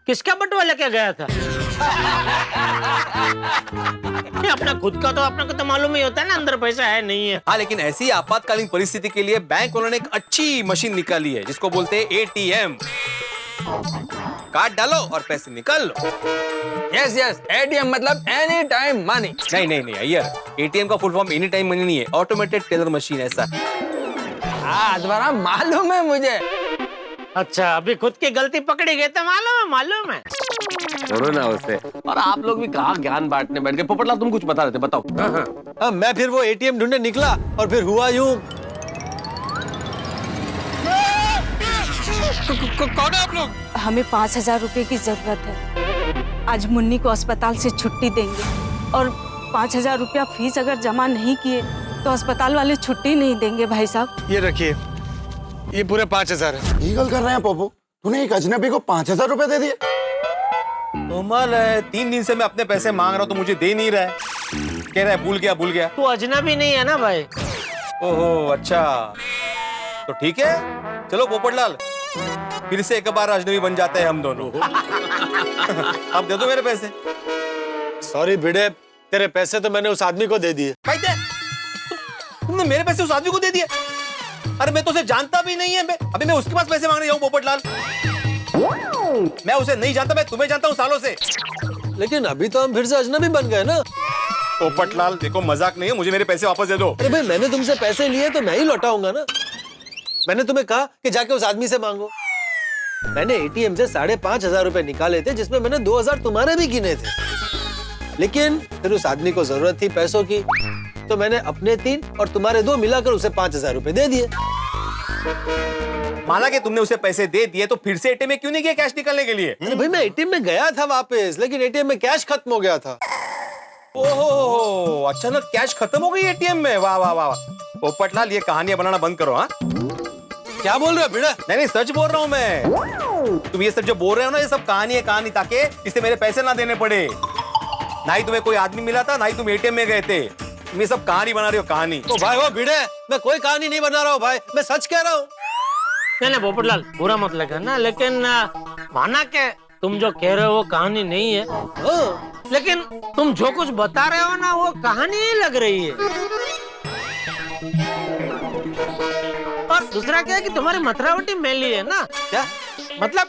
किसका बटुआ लेके गया था? अपना खुद का तो अपने को तो मालूम ही होता है ना अंदर पैसा है नहीं है। हाँ लेकिन ऐसी आपातकालीन परिस्थिति के लिए बैंक वालों ने एक अच्छी मशीन निकाली है जिसको बोलते हैं एटीएम। कार्ड डालो और पैसे निकाल लो। यस एटीएम मतलब एनी टाइम मनी। नहीं अय्यर, एटीएम का full form any time money नहीं है, ऑटोमेटेड टेलर मशीन ऐसा। हाँ तुम्हारा मालूम है मुझे। अच्छा अभी खुद की गलती पकड़ी गई तो मालूम है। छोड़ो ना उसे। और आप लोग भी कहाँ ज्ञान बांटने बैठ गए। पोपटलाल तुम कुछ बता रहे थे, बताओ। हाँ मैं फिर वो एटीएम ढूंढने निकला और फिर हुआ यूं। कौन है आप लोग? हमें 5000 रुपए की जरूरत है। आज मुन्नी को अस्पताल से छुट्टी देंगे और 5000 रुपया फीस अगर जमा नहीं किए तो अस्पताल वाले छुट्टी नहीं देंगे भाई साहब। ये रखिए, ये पूरे 5000 है। ये गल कर रहे हैं पप्पू, तूने एक अजनबी को 5000 रुपए दे दिए? कमाल है, 3 दिन से मैं अपने पैसे मांग रहा हूँ तो मुझे दे नहीं रहा है। कह रहा है भूल गया। तू अजनबी नहीं है ना भाई। ओहो अच्छा, तो ठीक है, चलो पोपटलाल फिर से एक बार अजनबी बन जाते हैं हम दोनों। अब दे दो मेरे पैसे। सॉरी भिड़े, तेरे पैसे तो मैंने उस आदमी को दे दिए। तुमने मेरे पैसे उस आदमी को दे दिए? अरे मैं तो उसे जानता भी नहीं है। अभी मैं उसके पास पैसे मांगने जाऊं पोपटलाल? मैं उसे नहीं जानता, मैं तुम्हें जानता हूं सालों से। लेकिन अभी तो हम फिर से अजनबी बन गए ना। पोपटलाल देखो मजाक नहीं है, मुझे मेरे पैसे वापस दे दो। अरे भाई मैंने तुमसे पैसे लिए तो मैं ही लौटाऊंगा ना। मैंने तुम्हें कहा कि जाके उस आदमी से मांगो। मैंने एटीएम से 5500 रुपए निकाले थे जिसमें मैंने 2000 तुम्हारे भी गिने थे, लेकिन फिर उस आदमी को जरूरत थी पैसों की तो मैंने अपने 3 और तुम्हारे 2 मिलाकर उसे 5000 रुपए दे दिए। माना कि तुमने उसे पैसे दे दिए तो फिर से एटीएम में क्यों नहीं गया कैश निकालने के लिए? अरे भाई मैं एटीएम में गया था वापस, लेकिन एटीएम में कैश खत्म हो गया था। ओहो, अचानक कैश खत्म हो गई एटीएम में। वाह वाह वाह। पोपटलाल ये कहानियां बनाना बंद करो। हाँ क्या बोल रहे हो भिड़ा? नहीं सच बोल रहा हूँ मैं। तुम ये सब जो बोल रहे हो ना, ये सब कहानी है कहानी, ताकि इससे मेरे पैसे ना देने पड़े। ना ही तुम्हें कोई आदमी मिला था, ना ही तुम एटीएम में गए थे। तुम ये सब कहानी बना रहे हो कहानी। ओ भाई वो भिड़े, मैं कोई कहानी नहीं बना रहा हूँ भाई, मैं सच कह रहा हूँ। नहीं पोपटलाल बुरा मत लगा ना, लेकिन माना के तुम जो कह रहे हो वो कहानी नहीं है। लेकिन तुम जो कुछ बता रहे हो ना वो कहानी ही लग रही है। और दूसरा क्या है कि तुम्हारी मथुरावटी मैली है ना। क्या मतलब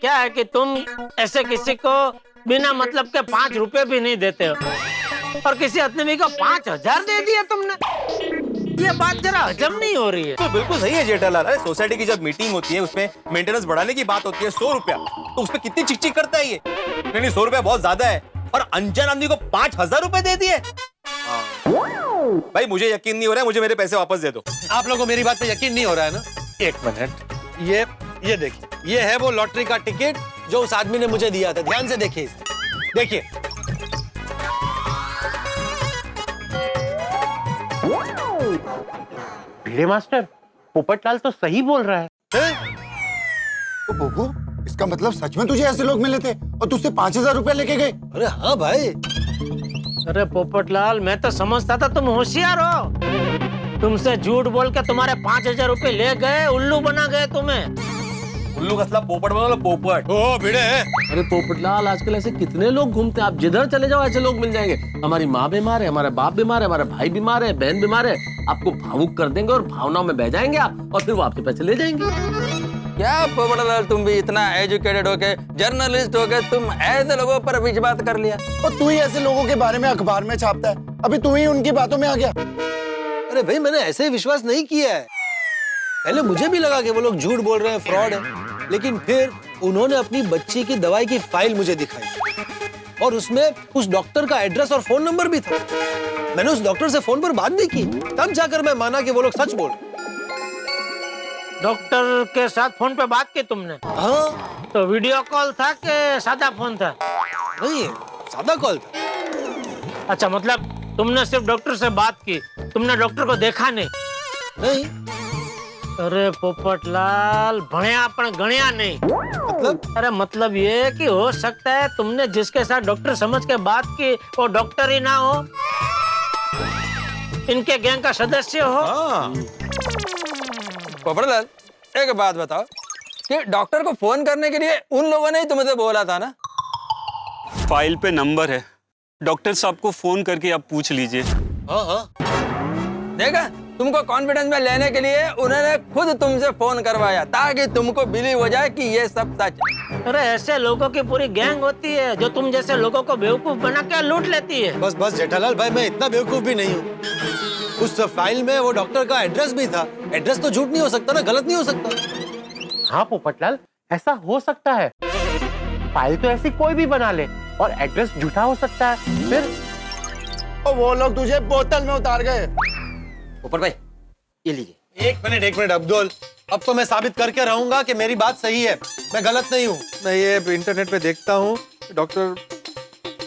क्या है कि तुम ऐसे किसी को बिना मतलब के 5 रुपए भी नहीं देते हो, और किसी अजनबी को 5000 दे दिया तुमने। ये बात जरा हजम नहीं हो रही है। तो बिल्कुल सही है जेठालाल। अरे सोसाइटी की जब मीटिंग होती है उसमें मेंटेनेंस बढ़ाने की बात होती है 100 रुपया, तो उसमें कितनी चिक करता है ये। नहीं 100 रुपया बहुत ज्यादा है, और अनजान आदमी को 5000 रुपए दे दिए। भाई मुझे यकीन नहीं हो रहा है, मुझे मेरे पैसे वापस दे दो। आप लोगों को मेरी बात पे यकीन नहीं हो रहा है ना? एक मिनट, ये देखिए, ये है वो लॉटरी का टिकट जो उस आदमी ने मुझे दिया था। ध्यान से देखिए, देखिए। भिड़े मास्टर, पोपटलाल तो सही बोल रहा है। तो पोपू, इसका मतलब सच में तुझे ऐसे लोग मिले थे और तुझसे 5,000 रुपया लेके गए? अरे हाँ भाई। अरे पोपटलाल, मैं तो समझता था तुम होशियार हो। तुमसे झूठ बोल के तुम्हारे 5,000 रुपए ले गए, उल्लू बना गए तुम्हें। उल्लू कसला पोपट बना, पोपट। ओ भिड़े। अरे पोपटलाल, आजकल ऐसे कितने लोग घूमते हैं, आप जिधर चले जाओ ऐसे लोग मिल जाएंगे। हमारी माँ बीमार है, हमारा बाप बीमार है, हमारा भाई बीमार है, बहन बीमार है, आपको भावुक कर देंगे और भावनाओं में बह जाएंगे आप, और फिर वो आपसे पैसे ले जाएंगे। क्या पोपटलाल, तुम भी इतना एजुकेटेड होके, जर्नलिस्ट होके, तुम ऐसे लोगों पर विश्वास कर लिया? और तू ही ऐसे लोगों के बारे में अखबार में छापता है, अभी तू ही उनकी बातों में आ गया। अरे भाई, मैंने ऐसे विश्वास नहीं किया है। पहले मुझे भी लगा कि वो लोग झूठ बोल रहे हैं, फ्रॉड है, लेकिन फिर उन्होंने अपनी बच्ची की दवाई की फाइल मुझे दिखाई और उसमें उस डॉक्टर का एड्रेस और फोन नंबर भी था। मैंने उस डॉक्टर से फोन पर बात भी की, तब जाकर मैं माना कि वो लोग सच बोल रहे। डॉक्टर के साथ फोन पे बात की तुमने? हाँ। तो वीडियो कॉल था कि सादा फोन था? नहीं, सादा कॉल था। अच्छा, मतलब तुमने सिर्फ डॉक्टर से बात की, तुमने डॉक्टर को देखा नहीं? नहीं। अरे पोपटलाल, भणिया पण गणिया नहीं। मतलब? अरे मतलब ये कि हो सकता है तुमने जिसके साथ डॉक्टर समझ के बात की वो डॉक्टर ही ना हो, इनके गैंग का सदस्य हो। पोपटलाल, एक बात बताओ कि डॉक्टर को फोन करने के लिए उन लोगों ने ही तुमसे बोला था ना? फाइल पे नंबर है, डॉक्टर साहब को फोन करके आप पूछ लीजिए। हाँ हाँ। देखा, तुमको कॉन्फिडेंस में लेने के लिए उन्होंने खुद तुमसे फोन करवाया ताकि तुमको बिलीव हो जाए कि ये सब सच है। अरे ऐसे लोगों की पूरी गैंग होती है जो तुम जैसे लोगों को बेवकूफ बना के लूट लेती है। बस बस जेठालाल भाई, मैं इतना बेवकूफ भी नहीं हूँ। उस फाइल में वो डॉक्टर का एड्रेस भी था। एड्रेस तो झूठ नहीं हो सकता ना, गलत नहीं हो सकता। हाँ पोपटलाल, ऐसा हो सकता है। फाइल तो ऐसी कोई भी बना ले और एड्रेस झूठा हो सकता है। फिर और वो लोग तुझे बोतल में उतार गए। पोपट भाई, ये लीजिए। एक मिनट अब्दुल, अब तो मैं साबित करके रहूंगा कि मेरी बात सही है, मैं गलत नहीं हूँ। मैं ये इंटरनेट पे देखता हूँ डॉक्टर।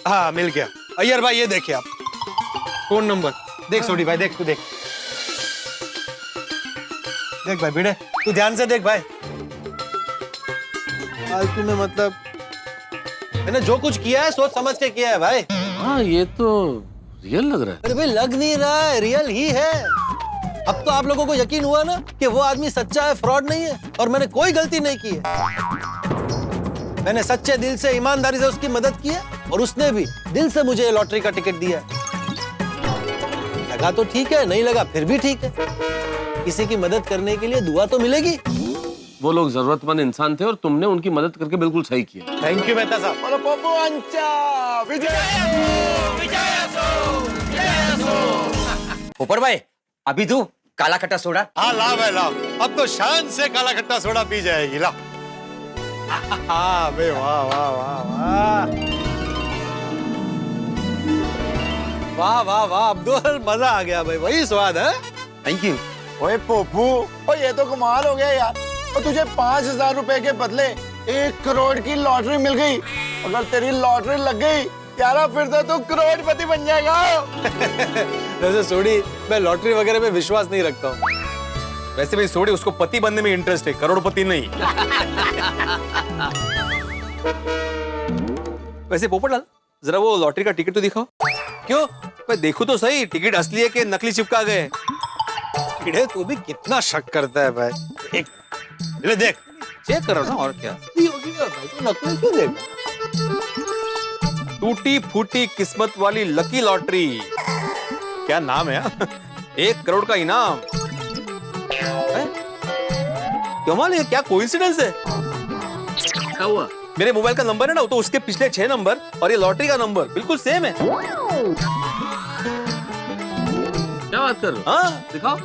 हाँ, मिल गया। अय्यर भाई, ये देखिए आप, फोन नंबर देख। सोडी भाई देख, तू देख भाई। भिड़े, तू ध्यान से देख भाई। फालतू में मतलब मैंने जो कुछ किया है सोच समझ के किया है भाई। हाँ, ये तो रियल लग रहा है। अरे भाई, लग नहीं रहा है, रियल ही है। अब तो आप लोगों को यकीन हुआ ना कि वो आदमी सच्चा है, फ्रॉड नहीं है, और मैंने कोई गलती नहीं की है। मैंने सच्चे दिल से, ईमानदारी से उसकी मदद की है और उसने भी दिल से मुझे लॉटरी का टिकट दिया। लगा तो ठीक है, नहीं लगा फिर भी ठीक है। किसी की मदद करने के लिए दुआ तो मिलेगी। वो लोग जरूरतमंद इंसान थे और तुमने उनकी मदद करके बिल्कुल सही किया। थैंक यू मेहता साहब। बोलो पोपू अंचा पोपट भाई, अभी तू काला खट्टा सोडा। हाँ ला भाई ला, अब तो शान से काला खट्टा सोडा पी जाएगी। ला। हाँ बे, वाह वाह वाह वाह वाह वाह वाह अब्दुल, मजा आ गया भाई, वही स्वाद है। Thank you. ओए पोपू, और ये तो कमाल हो गया यार। और तुझे 5,000 रुपए के बदले 1 करोड़ की लॉटरी मिल गई। अगर तेरी लॉटरी लग गई यारा, फिर तो तू करोड़पति बन जाएगा। वैसे सोडी, मैं लॉटरी वगैरह में विश्वास नहीं रखता हूँ। वैसे भी सोडी, उसको पति बनने में इंटरेस्ट है, करोड़पति नहीं। वैसे पोपटलाल, जरा वो लॉटरी का टिकट तो दिखाओ। क्यों? मैं देखूं तो सही, टिकट असली है कि नकली चिपका गए। भिड़े, तू भी कितना शक करता है भाई। एक ले देख, चेक करो ना, और क्या। होगी ना भाई, तो नकली क्यों देख? टूटी फूटी किस्मत वाली लकी लॉटरी, क्या नाम है। 1 करोड़ का इनाम। कमाल है, क्या कोइंसिडेंस है। क्या हुआ? मेरे मोबाइल का नंबर है ना, तो उसके पिछले 6 नंबर और ये लॉटरी का नंबर बिल्कुल सेम है। क्या बात कर रहे हो? हाँ, दिखाओ।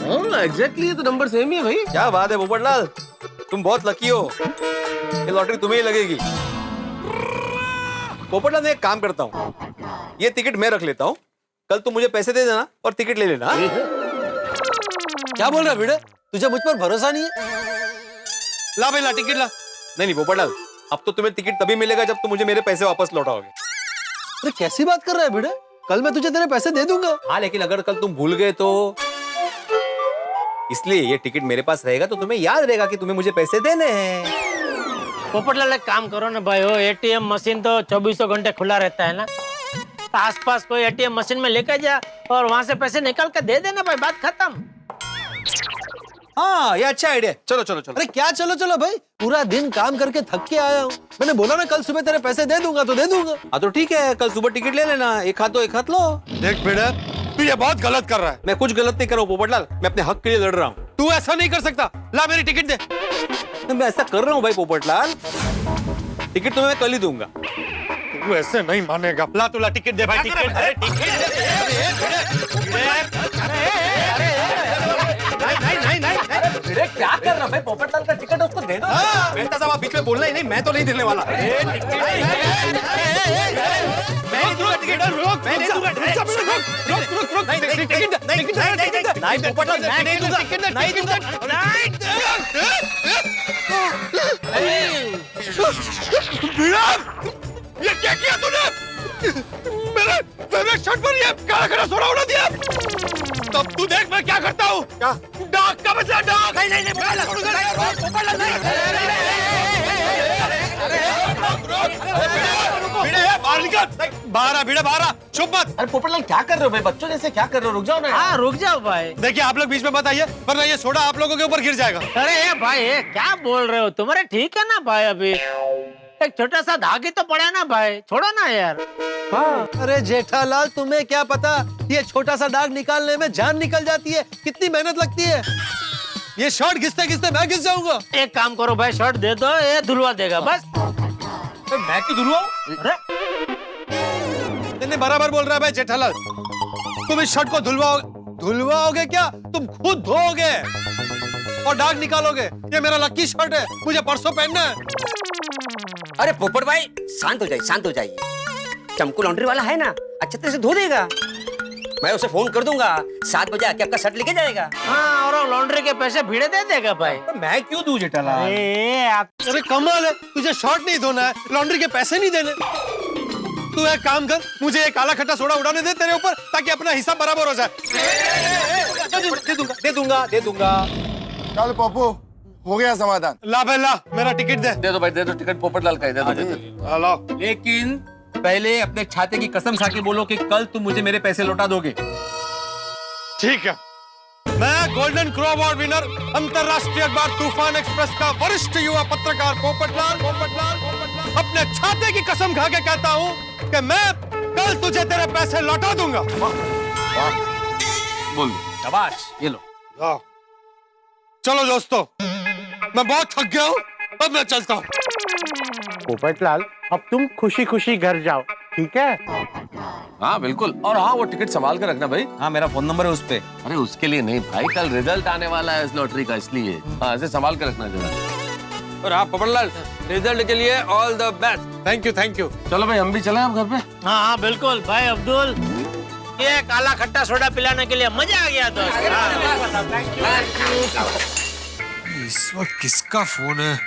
हाँ, एग्जैक्टली, ये तो नंबर सेम ही है भाई। क्या बात है पोपटलाल, तुम बहुत लकी हो। ये लॉटरी तुम्हें ही लगेगी। पोपटलाल, मैं एक काम करता हूँ, ये टिकट मैं रख लेता हूँ, कल तुम मुझे पैसे दे देना और टिकट ले लेना। क्या बोल रहा है भिड़े? तुझे मुझ पर भरोसा नहीं है? ला भाई ला टिकट ला। नहीं पोपटलाल, अब तो तुम्हें टिकट तभी मिलेगा जब तुम मुझे मेरे पैसे वापस लौटाओगे। अरे कैसी बात कर रहा है भिड़े? कल मैं तुझे तेरे पैसे दे दूंगा। हाँ, लेकिन अगर कल तुम भूल गए तो, इसलिए ये टिकट मेरे पास रहेगा तो तुम्हें याद रहेगा कि तुम्हें मुझे पैसे देने हैं। पोपटलाल एक काम करो ना भाई, हो एटीएम मशीन तो 24 घंटे खुला रहता है ना, तो आसपास कोई एटीएम मशीन में लेकर जा और वहां से पैसे निकाल कर दे देना भाई, बात खत्म। हाँ, ये अच्छा आइडिया। चलो चलो चलो। अरे क्या चलो चलो भाई, पूरा दिन काम करके थक के आया हूँ। मैंने बोला ना कल सुबह तेरे पैसे दे दूंगा तो दे दूंगा। हाँ तो ठीक है, कल सुबह टिकट ले लेना। एक हाथ तो एक हाथ लो। देख बेटा, तू ये बहुत गलत कर रहा है। मैं कुछ गलत नहीं कर रहा हूँ पोपटलाल, मैं अपने हक के लिए लड़ रहा हूँ। तू ऐसा नहीं कर सकता। ला मेरी टिकट दे। तो मैं ऐसा कर रहा हूँ भाई पोपटलाल, टिकट तुम्हें मैं कल ही दूंगा। तू ऐसे नहीं मानेगा। ला तू ला टिकट दे भाई, टिकट अरे क्या कर रहा भाई, पोपटलाल का टिकट उसको दे दो। मेहता साहब आप बीच में बोलना ही नहीं, मैं तो नहीं देने वाला। ये क्या किया तूने? मेरे फेवरेट शर्ट पर ये काला काला सोडा उड़ा दिया। तब तू देख मैं क्या करता हूँ। क्या? डाक का बदला डाक। नहीं बाहर निकल, बाहर आ भिड़े, बाहर आ। चुप मत। अरे पोपटलाल क्या कर रहे हो भाई, बच्चों जैसे क्या कर रहे हो? रुक जाओ ना। हाँ रुक जाओ भाई। देखिए आप लोग बीच में मत आइए, वरना ये सोडा आप लोगों के ऊपर गिर जाएगा। अरे ये भाई ये क्या बोल रहे हो तुम्हारे? ठीक है ना भाई, अभी एक छोटा सा धाग ही तो पड़ा है ना भाई, छोड़ो ना यार। हाँ। अरे जेठालाल तुम्हें क्या पता, ये छोटा सा दाग निकालने में जान निकल जाती है, कितनी मेहनत लगती है। ये शर्ट घिसते घिसते मैं घिस जाऊंगा। एक काम करो भाई, शर्ट दे दो, ये धुलवा देगा बस। मैं क्यों धुलवाऊं? नहीं बराबर बोल रहा है भाई जेठालाल। तुम इस शर्ट को धुलवाओगे क्या? तुम खुद धोओगे और दाग निकालोगे। ये मेरा लकी शर्ट है, मुझे परसों पहनना है। अरे पोपट भाई शांत हो जाइए, शांत हो जाइए। चमकू लॉन्ड्री वाला है ना, अच्छे तरह से धो देगा। मैं उसे फोन कर दूंगा, 7 बजे आके आपका शर्ट लेके जाएगा। हाँ, और लॉन्ड्री के पैसे भिड़े दे देगा भाई। तो मैं क्यों दूं जेठालाल? अरे कमाल है, तुझे शर्ट नहीं धोना है, लॉन्ड्री के पैसे नहीं देने। तू एक काम कर, मुझे एक काला खट्टा सोडा उड़ाने दे तेरे ऊपर, ताकि अपना हिस्सा बराबर हो जाए। दे दूंगा। चल पप्पू, हो गया समाधान। ला भाई ला, मेरा टिकट दे। दे दो भाई, दे दो टिकट। पोपटलाल का दे दो। लाओ। लेकिन पहले अपने छाते की कसम खा के बोलो कि कल तुम मुझे मेरे पैसे लौटा दोगे। ठीक है। मैं गोल्डन क्रो अवार्ड विनर, अंतरराष्ट्रीय अखबार तूफान एक्सप्रेस का वरिष्ठ युवा पत्रकार पोपटलाल अपने छाते की कसम खा के कहता हूँ कि मैं कल तुझे तेरे पैसे लौटा दूंगा। बोल शाबाश, ये लो। लाओ। चलो दोस्तों, मैं बहुत थक गया हूँ, अब मैं चलता हूँ। पोपटलाल अब तुम खुशी खुशी घर जाओ, ठीक है? हाँ बिल्कुल। और हाँ, वो टिकट संभाल कर रखना भाई। हाँ, मेरा फोन नंबर है उस पे। अरे उसके लिए नहीं भाई, कल रिजल्ट आने वाला है इस लॉटरी का, इसलिए हाँ ऐसे संभाल कर रखना जरा। और आप पोपटलाल रिजल्ट के लिए all the best. Thank you. चलो भाई हम भी चले अब घर पे। हाँ हाँ बिल्कुल भाई अब्दुल, ये काला खट्टा सोडा पिलाने के लिए मजा आ गया दोस्त। इस वक्त किसका फोन है?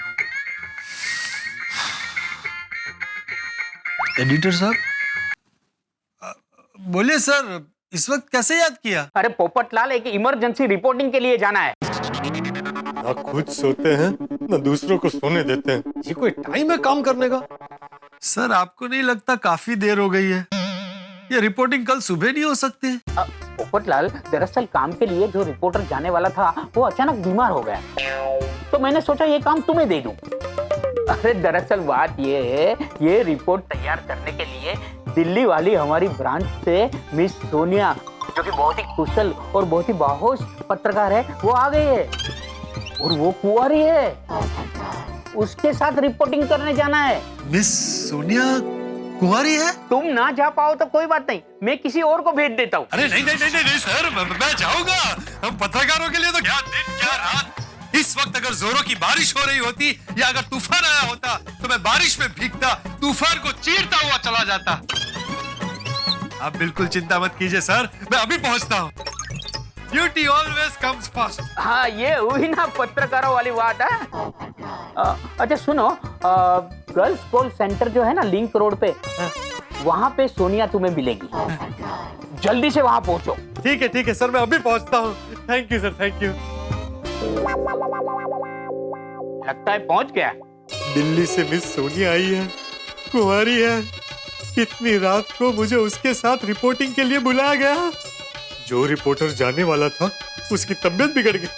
एडिटर साहब बोलिए सर, इस वक्त कैसे याद किया? अरे पोपटलाल, एक इमरजेंसी रिपोर्टिंग के लिए जाना है। ना खुद सोते हैं ना दूसरों को सोने देते हैं, ये कोई टाइम है काम करने का? सर आपको नहीं लगता काफी देर हो गई है? ये रिपोर्टिंग कल सुबह नहीं हो सकती? पोपटलाल, दरअसल काम के लिए जो रिपोर्टर जाने वाला था वो अचानक बीमार हो गया, तो मैंने सोचा ये काम तुम्हें दे दूं। अरे दरअसल बात ये है, ये रिपोर्ट तैयार करने के लिए दिल्ली वाली हमारी ब्रांच से मिस सोनिया, जो कि बहुत ही कुशल और बहुत ही बाहोश पत्रकार है, वो आ गई है और वो कुंवारी है। उसके साथ रिपोर्टिंग करने जाना है। मिस सोनिया कुंवारी है? तुम ना जा पाओ तो कोई बात नहीं, मैं किसी और को भेज देता हूँ। अरे नहीं सर, मैं जाऊंगा। हम पत्रकारों के लिए तो क्या दिन क्या रात। इस वक्त अगर जोरों की बारिश हो रही होती या अगर तूफान आया होता तो मैं बारिश में भीगता, तूफान को चीरता हुआ चला जाता। आप बिल्कुल चिंता मत कीजिए सर, मैं अभी पहुंचता हूँ। Duty always comes first. हाँ ये हुई ना पत्रकारों वाली बात है। अच्छा सुनो, गर्ल्स कॉल सेंटर जो है ना लिंक रोड पे, वहाँ पे सोनिया तुम्हें मिलेगी। जल्दी से वहाँ पहुँचो। ठीक है सर, मैं अभी पहुंचता हूँ। Thank you sir, thank you. लगता है पहुँच गया। दिल्ली से मिस सोनिया आई है, कुंवारी है। इतनी रात को मुझे उसके साथ रिपोर्टिंग के लिए बुलाया गया। जो रिपोर्टर जाने वाला था उसकी तबीयत बिगड़ गई,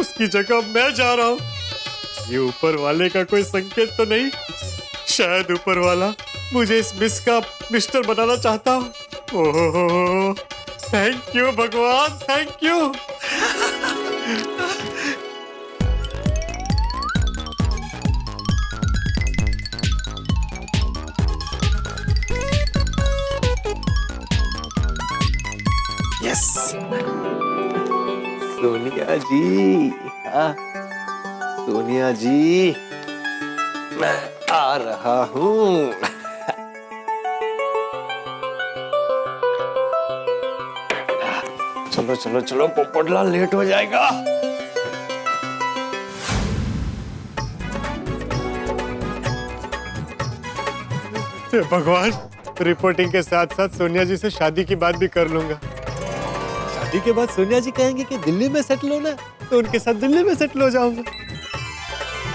उसकी जगह मैं जा रहा हूँ। ये ऊपर वाले का कोई संकेत तो नहीं? शायद ऊपर वाला मुझे इस मिस का मिस्टर बनाना चाहता। ओहो, थैंक यू भगवान, थैंक यू। यस सोनिया जी, सोनिया जी, मैं आ रहा हूँ। चलो चलो चलो, पोपटलाल लेट हो जाएगा। भगवान, रिपोर्टिंग के साथ साथ सोनिया जी से शादी की बात भी कर लूंगा। शादी के बाद सोनिया जी कहेंगे कि दिल्ली में सेटल होना है, तो उनके साथ दिल्ली में सेटल हो जाऊंगा।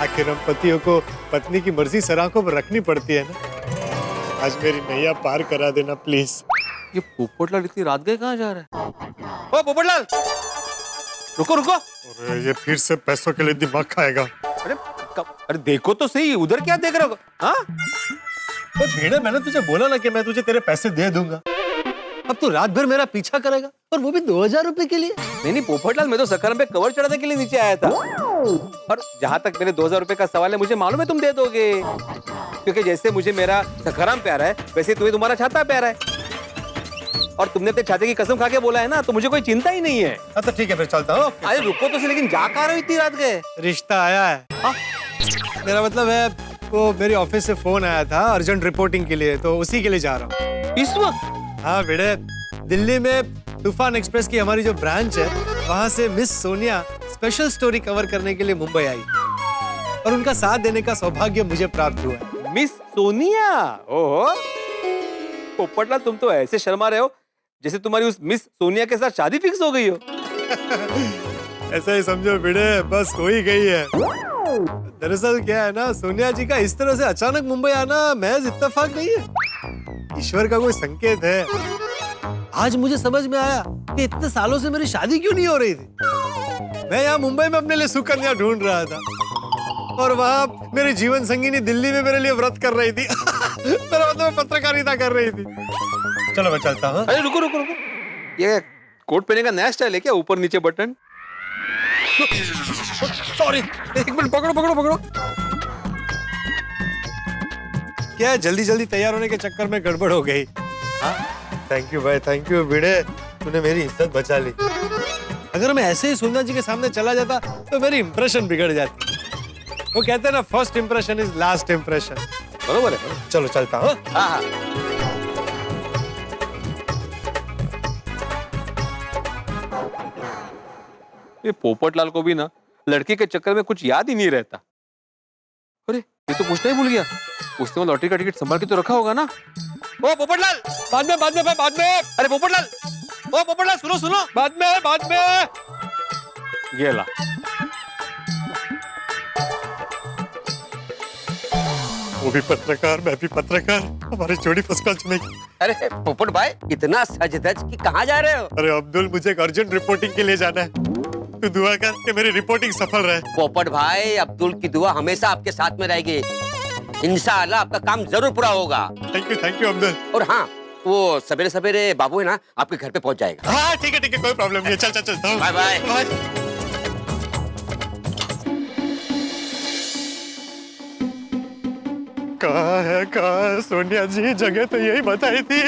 आखिर हम पतियों को पत्नी की मर्जी सर आंखों पर रखनी पड़ती है ना। आज मेरी नैया पार करा देना प्लीज। ये पोपटलाल इतनी रात गए कहाँ जा रहा है? ओ पोपटलाल, रुको रुको। अरे ये फिर से पैसों के लिए दिमाग खाएगा। अरे देखो तो सही, उधर क्या देख रहे हो? हाँ? भेड़े, मैंने तुझे बोला ना कि मैं तुझे तेरे पैसे दे दूंगा। अब तू रात भर मेरा पीछा करेगा, और वो भी 2000 रुपए के लिए? नहीं पोपटलाल, मैं तो सखरम पे कवर चढ़ाने के लिए नीचे आया था। और जहाँ तक मेरे 2000 रुपए का सवाल है, मुझे मालूम है तुम दे दोगे, क्योंकि जैसे मुझे मेरा सखराम प्यारा है वैसे तुम्हें तुम्हारा छाता प्यारा है। और तुमने अपने छाते की कसम खा के बोला है ना, तो मुझे कोई चिंता ही नहीं है। तो ठीक है, फिर चलता हूँ। अरे रुको तो सही, लेकिन जा कहाँ रहे हो इतनी रात गए? रिश्ता आया है। मेरा मतलब है, वो मेरी ऑफिस से फोन आया था अर्जेंट रिपोर्टिंग के लिए, तो उसी के लिए जा रहा हूँ इस वक्त। हाँ बेटे, दिल्ली में तूफान एक्सप्रेस की हमारी जो ब्रांच है, वहाँ से miss Sonia special story cover करने के लिए मुंबई आई, और उनका साथ देने का सौभाग्य मुझे प्राप्त हुआ है। मिस सोनिया? ओहो पोपटलाल, तुम तो ऐसे शर्मा रहे हो जैसे तुम्हारी उस मिस सोनिया के साथ शादी फिक्स हो गई हो। ऐसा ही समझो बेटे, बस हो ही गई है। दरअसल क्या है ना, सोनिया जी का इस तरह से अचानक मुंबई आना महज इत्तेफाक नहीं है, ईश्वर का कोई संकेत है। आज मुझे समझ में आया कि इतने सालों से मेरी शादी क्यों नहीं हो रही थी। मैं यहाँ मुंबई में अपने लिए सुकन्या ढूंढ रहा था, और वहाँ मेरी जीवन संगिनी दिल्ली में मेरे लिए व्रत कर रही थी। मेरा मतलब पत्रकारिता कर रही थी। चलो मैं चलता हूँ। अरे रुको रुको रुको, ये कोट पहने का नया स्टाइल है क्या, ऊपर नीचे बटन? सॉरी, एक मिनट, पकड़ो पकड़ो पकड़ो। क्या जल्दी जल्दी तैयार होने के चक्कर में गड़बड़ हो गई। थैंक यू भाई, थैंक यू भिड़े, तूने मेरी इज्जत बचा ली। अगर मैं ऐसे ही सोनिया जी के सामने चला जाता तो मेरी इंप्रेशन बिगड़ जाती। वो कहते हैं ना, first impression is last impression. बरोबर है। चलो चलता हूँ। हाँ। ये पोपटलाल को भी ना लड़की के चक्कर में कुछ याद ही नहीं रहता। अरे ये तो पूछना ही भूल गया, उसने वो लॉटरी का टिकट संभाल के तो रखा होगा ना। ओ पोपटलाल, बाद में भाई, बाद में। अरे पोपटलाल, ओ पोपटलाल, सुनो सुनो, बाद में। ये ला। वो भी पत्रकार, मैं भी पत्रकार, हमारी जोड़ी फर्स्ट क्लास जमेगी। अरे पोपट भाई, इतना सज धज कि कहाँ जा रहे हो? अरे अब्दुल, मुझे एक अर्जेंट रिपोर्टिंग के लिए जाना है, तू दुआ कर कि मेरी रिपोर्टिंग सफल रहे। पोपट भाई, अब्दुल की दुआ हमेशा आपके साथ में रहेगी। इंशाअल्लाह आपका काम जरूर पूरा होगा। Thank you Abdul. और हाँ, वो सवेरे सवेरे बाबू है ना, आपके घर पे पहुंच जाएगा। हाँ ठीक है, कोई प्रॉब्लम नहीं है। चलता हूँ। Bye bye. कहाँ है सोनिया जी? जगह तो यही बताई थी।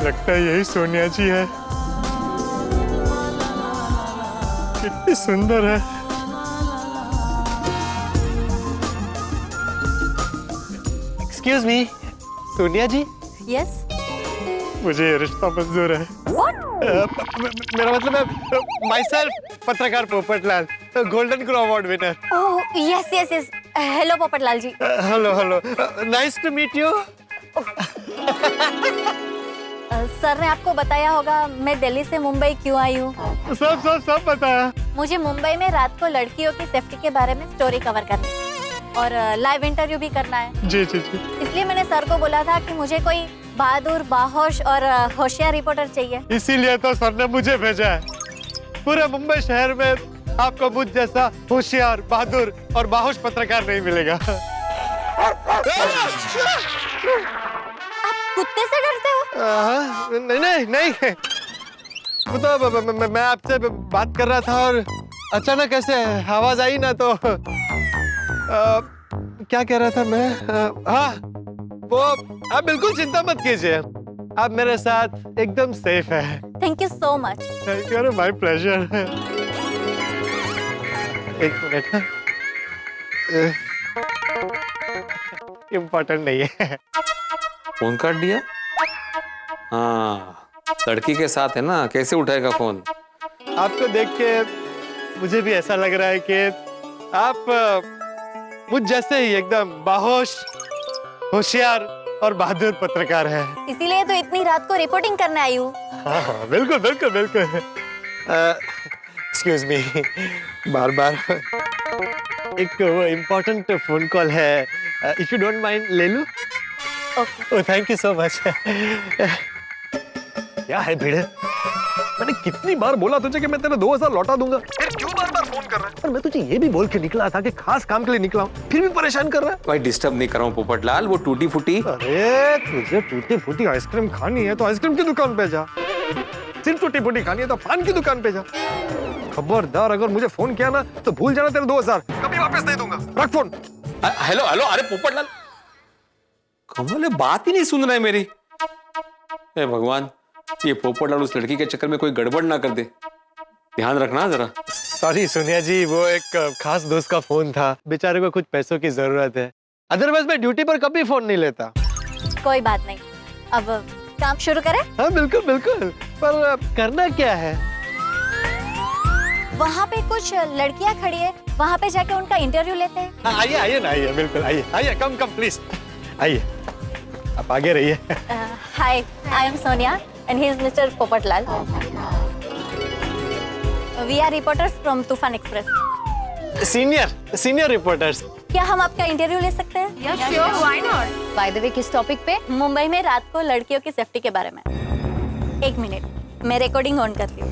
लगता है यही सोनिया जी है। कितनी सुंदर है। एक्सक्यूज मी, सोनिया जी। यस, मुझे ये रिश्ता मंजूर है। मेरा मतलब है माई सेल्फ पत्रकार Popatlal, golden crow award winner. Oh yes yes yes, hello Popatlal ji. Hello hello, nice to meet you. Sir ने आपको बताया होगा मैं दिल्ली से मुंबई क्यों आई हूँ। सब बताया। मुझे मुंबई में रात को लड़कियों की सेफ्टी के बारे में स्टोरी कवर करनी है और लाइव इंटरव्यू भी करना है। जी जी जी। इसलिए मैंने सर को बोला था कि मुझे कोई बहादुर, बाहोश और होशियार रिपोर्टर चाहिए। इसीलिए तो सर ने मुझे भेजा है। पूरे मुंबई शहर में आपको मुझ जैसा होशियार, बहादुर और बाहोश पत्रकार नहीं मिलेगा। कुत्ते से डरते हो? नहीं। वो तो मैं आपसे बात कर रहा था और अचानक ऐसे आवाज आई ना, तो क्या कह रहा था मैं? हाँ, वो आप बिल्कुल चिंता मत कीजिए, आप मेरे साथ एकदम सेफ है। Thank you so much. Thank you, my pleasure. एक मिनट, इम्पोर्टेंट नहीं है। फोन काट दिया। हाँ, लड़की के साथ है ना, कैसे उठाएगा फोन? आपको देख के मुझे भी ऐसा लग रहा है कि आप मुझ जैसे ही एकदम बाहोश, होशियार और बहादुर पत्रकार है। इसीलिए तो इतनी रात को रिपोर्टिंग करने आई हूँ। हाँ, बिल्कुल। एक्सक्यूज मी, बार एक वो इम्पोर्टेंट फोन कॉल है, इफ यू डोंट माइंड ले लूं? Oh thank you so much. क्या है भिड़े, मैंने कितनी बार बोला तुझे कि मैं तेरे 2000 लौटा दूंगा, फिर क्यों बार फोन कर रहा है? और मैं तुझे ये भी बोल के निकला था कि खास काम के लिए निकला हूँ, फिर भी परेशान कर रहा है। भाई डिस्टर्ब नहीं कर रहा हूँ पोपटलाल, वो टूटी फूटी। अरे तुझे टूटी फूटी आइसक्रीम खानी है तो आइसक्रीम की दुकान पे जा, सिर्फ टूटी फूटी खानी है तो पान की दुकान पे जा। खबरदार अगर मुझे फोन किया ना तो भूल जाना, तेरे 2000 कभी वापस नहीं दूंगा। रख फोन। हेलो, अरे पोपटलाल, कमल बात ही नहीं सुन रहा है मेरी। हे भगवान, ये पोपटलाल उस लड़की के चक्कर में कोई गड़बड़ ना कर दे, ध्यान रखना जरा। सॉरी सोनिया जी, वो एक खास दोस्त का फोन था, बेचारे को कुछ पैसों की जरूरत है, अदरवाइज मैं ड्यूटी पर कभी फोन नहीं लेता। कोई बात नहीं, अब काम शुरू करें? हाँ बिल्कुल, पर करना क्या है? वहाँ पे कुछ लड़कियाँ खड़ी है, वहाँ पे जाके उनका इंटरव्यू लेते हैं। आइए, बिल्कुल आइए, कम प्लीज आइए, आप आगे रहिए। Hi, I am Sonia and he is mister Popatlal. We are reporters from Toofan Express. Senior reporters. क्या हम आपका इंटरव्यू ले सकते हैं? Yes, sure, why not? By the way, किस टॉपिक पे? मुंबई में रात को लड़कियों की सेफ्टी के बारे में। एक मिनट, मैं रिकॉर्डिंग ऑन करती हूँ।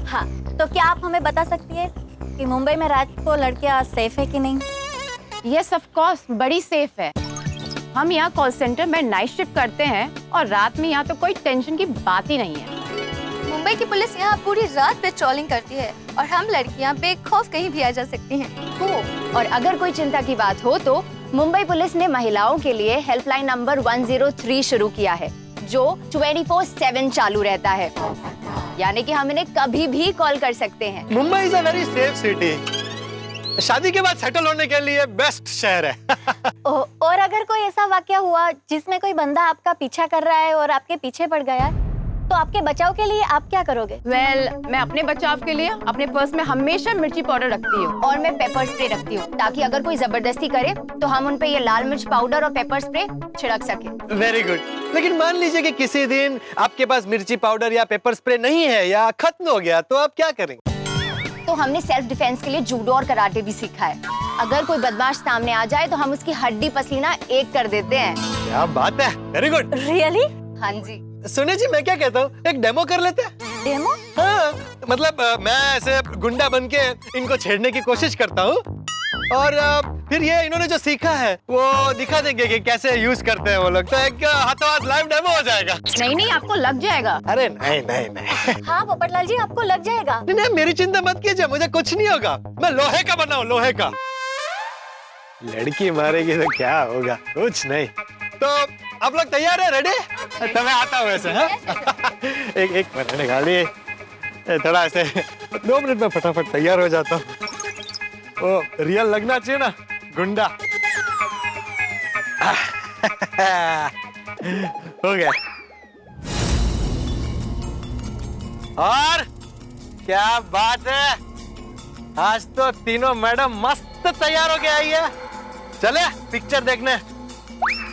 हाँ, तो क्या आप हमें बता सकती है कि मुंबई में रात को लड़कियाँ सेफ है कि नहीं? यस ऑफ कोर्स, बड़ी सेफ है। हम यहाँ कॉल सेंटर में नाइट शिफ्ट करते हैं और रात में यहाँ तो कोई टेंशन की बात ही नहीं है। मुंबई की पुलिस यहाँ पूरी रात पेट्रोलिंग करती है और हम लड़कियाँ बेखौफ कहीं भी आ जा सकती हैं। और अगर कोई चिंता की बात हो तो मुंबई पुलिस ने महिलाओं के लिए हेल्पलाइन नंबर 103 शुरू किया है, जो 24/7 चालू रहता है, यानी कि हम इन्हें कभी भी कॉल कर सकते हैं। Mumbai is a very safe city, शादी के बाद सेटल होने के लिए बेस्ट शहर है। और अगर कोई ऐसा वाकया हुआ जिसमें कोई बंदा आपका पीछा कर रहा है और आपके पीछे पड़ गया, तो आपके बचाव के लिए आप क्या करोगे? मैं अपने बचाव के लिए अपने पर्स में हमेशा मिर्ची पाउडर रखती हूँ और मैं पेपर स्प्रे रखती हूँ, ताकि अगर कोई जबरदस्ती करे तो हम उन पे ये लाल मिर्च पाउडर और पेपर स्प्रे छिड़क सके। Very good. लेकिन मान लीजिए कि किसी दिन आपके पास मिर्ची पाउडर या पेपर स्प्रे नहीं है या खत्म हो गया, तो आप क्या करेंगे? तो हमने सेल्फ डिफेंस के लिए जूडो और कराटे भी सीखा है। अगर कोई बदमाश सामने आ जाए तो हम उसकी हड्डी पसीना एक कर देते हैं। क्या बात है, वेरी गुड। रियली? हाँ जी। सुनिए जी, मैं क्या कहता हूँ, एक डेमो कर लेते हैं। डेमो? हाँ, मतलब मैं ऐसे गुंडा बन के इनको छेड़ने की कोशिश करता हूँ और फिर ये इन्होंने जो सीखा है वो दिखा देंगे कि कैसे यूज करते हैं वो लोग। तो एक हाथों हाथ लाइव डेमो हो जाएगा। नहीं, आपको लग जाएगा। अरे नहीं। हाँ पोपटलाल जी, आपको लग जाएगा। नहीं, मेरी चिंता मत कीजिए, मुझे कुछ नहीं होगा, मैं लोहे का बना हूँ, लोहे का। लड़की मारेगी तो क्या होगा, कुछ नहीं। तो आप लोग तैयार है? रेडी? तो मैं आता हूँ वैसे। हाँ? एक मिनट निकालिए, थोड़ा ऐसे 2 मिनट में फटाफट तैयार हो जाता हूँ। ओ रियल लगना चाहिए ना, गुंडा। हो गया। और क्या बात है, आज तो तीनों मैडम मस्त तैयार होके आई है। चले पिक्चर देखने,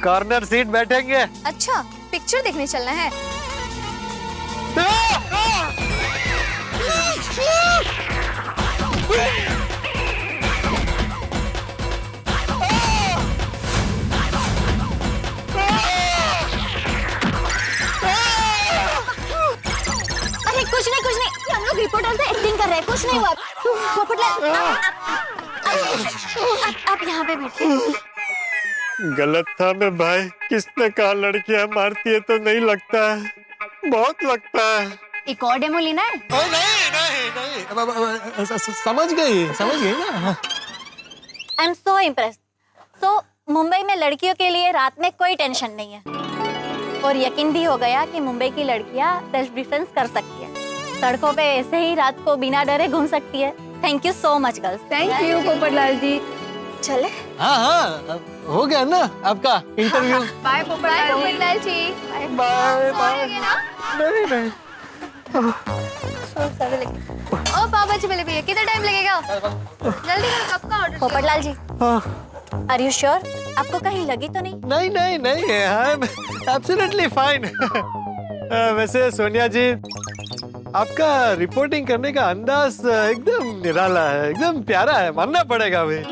कॉर्नर सीट बैठेंगे। अच्छा, पिक्चर देखने चलना है। अरे कुछ नहीं, हम लोग रिपोर्टर से एक्टिंग कर रहे हैं, कुछ नहीं हुआ। पोपटलाल, आप यहाँ पे बैठिए। गलत था मैं भाई, किसने कहा लड़कियां मारती है, तो नहीं लगता है, बहुत लगता है। एक और डेमो लेना है? नहीं, समझ गई ना। I am so impressed. So Mumbai में लड़कियों के लिए रात में कोई टेंशन नहीं है, और यकीन भी हो गया कि मुंबई की लड़कियां सेल्फ डिफेंस कर सकती है, सड़कों पे ऐसे ही रात को बिना डरे घूम सकती है। Thank you so much girls. Thank you Popatlal ji. चले? हाँ, हो गया ना आपका interview. Bye Popatlal ji. Bye. नहीं। ओ पापा जी, पहले भैया कितना टाइम लगेगा? जल्दी करो, कब का order? Popatlal ji, are you sure? आपको कहीं लगी तो नहीं? नहीं, आई एम एब्सोल्युटली फाइन। वैसे सोनिया जी, आपका रिपोर्टिंग करने का अंदाज एकदम निराला है, एकदम प्यारा है, मानना पड़ेगा भाई।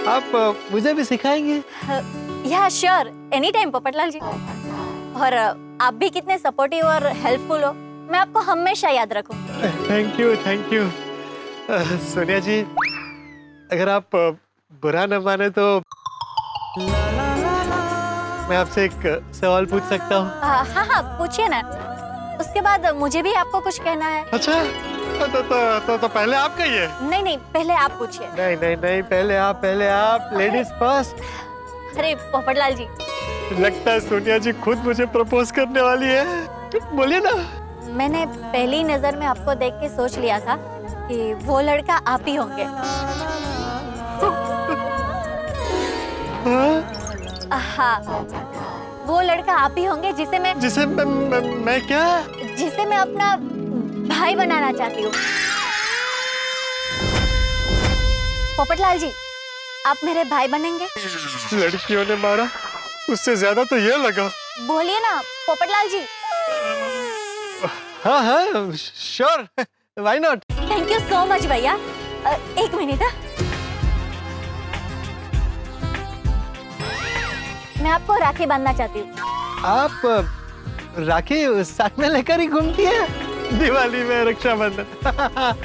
आप मुझे भी सिखाएंगे? या श्योर, एनी टाइम पोपटलाल जी। और आप भी कितने सपोर्टिव और हेल्पफुल हो, मैं आपको हमेशा याद रखूंगी। थैंक यू सोनिया जी, अगर आप बुरा न माने तो मैं आपसे एक सवाल पूछ सकता हूँ? हाँ, पूछिए ना। उसके बाद मुझे भी आपको कुछ कहना है। अच्छा, तो पहले आप कहिए। नहीं, पहले आप पूछिए। नहीं, पहले आप, लेडीज फर्स्ट। अरे पोपटलाल जी, लगता है सोनिया जी खुद मुझे प्रपोज करने वाली है, बोलिए ना। मैंने पहली नजर में आपको देख के सोच लिया था कि वो लड़का आप ही होंगे। हाँ, वो लड़का आप ही होंगे जिसे मैं क्या? जिसे मैं अपना भाई बनाना चाहती हूँ। पोपटलाल जी, आप मेरे भाई बनेंगे? लड़कियों ने मारा, उससे ज्यादा तो ये लगा। बोलिए ना पोपटलाल जी। हाँ, sure, why not. Thank you so much भैया। एक मिनट। मैं आपको राखी बांधना चाहती हूँ। आप राखी साथ में लेकर ही घूमती है दिवाली में, रक्षाबंधन?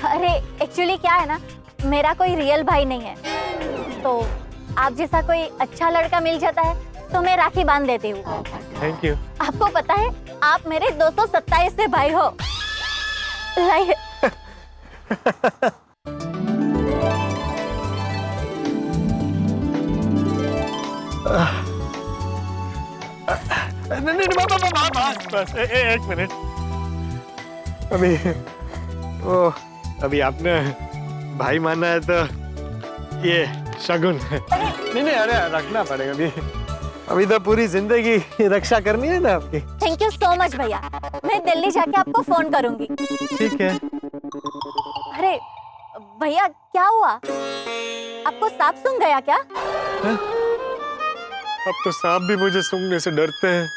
अरे एक्चुअली क्या है ना, मेरा कोई रियल भाई नहीं है, तो आप जैसा कोई अच्छा लड़का मिल जाता है तो मैं राखी बांध देती हूँ। Thank you. आपको पता है, आप मेरे 227 भाई हो। लाइए। नहीं, बस एक मिनट। अभी आपने भाई माना है तो ये शगुन है। नहीं, अरे रखना पड़ेगा अभी तो पूरी जिंदगी रक्षा करनी है ना आपकी। थैंक यू सो मच भैया, मैं दिल्ली जाके आपको फोन करूंगी। ठीक है। अरे भैया, क्या हुआ? आपको सांप सूंघ गया क्या? अब तो सांप भी मुझे सूंघने से डरते हैं,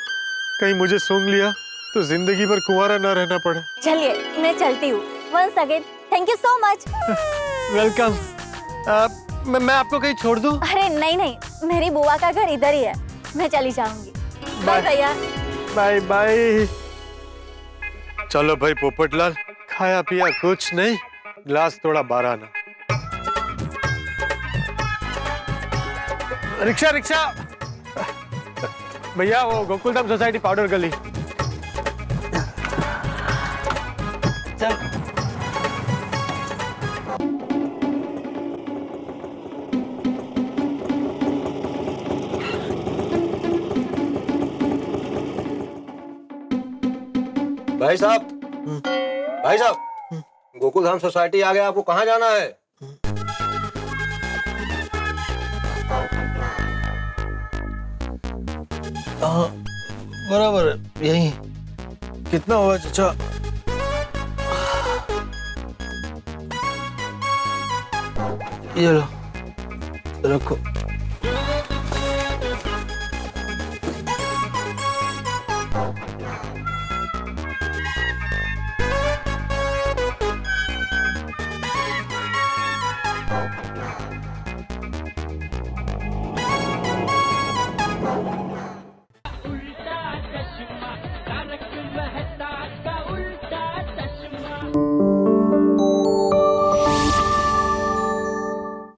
कहीं मुझे सूंघ लिया तो जिंदगी भर कुंवारा ना रहना पड़े। चलिए, मैं चलती हूँ। Once again thank you so much. Welcome. मैं आपको कहीं छोड़ दूं? अरे नहीं, मेरी बुआ का घर इधर ही है, मैं चली जाऊंगी। बाय भैया। बाय। चलो भाई पोपटलाल, खाया पिया कुछ नहीं, ग्लास थोड़ा बारह आना। रिक्शा भैया, वो गोकुलधाम सोसाइटी पाउडर गली। चल। भाई साहब, गोकुलधाम सोसाइटी आ गया, आपको कहाँ जाना है? बराबर यही। कितना हुआ चाचा? ये लो रखो।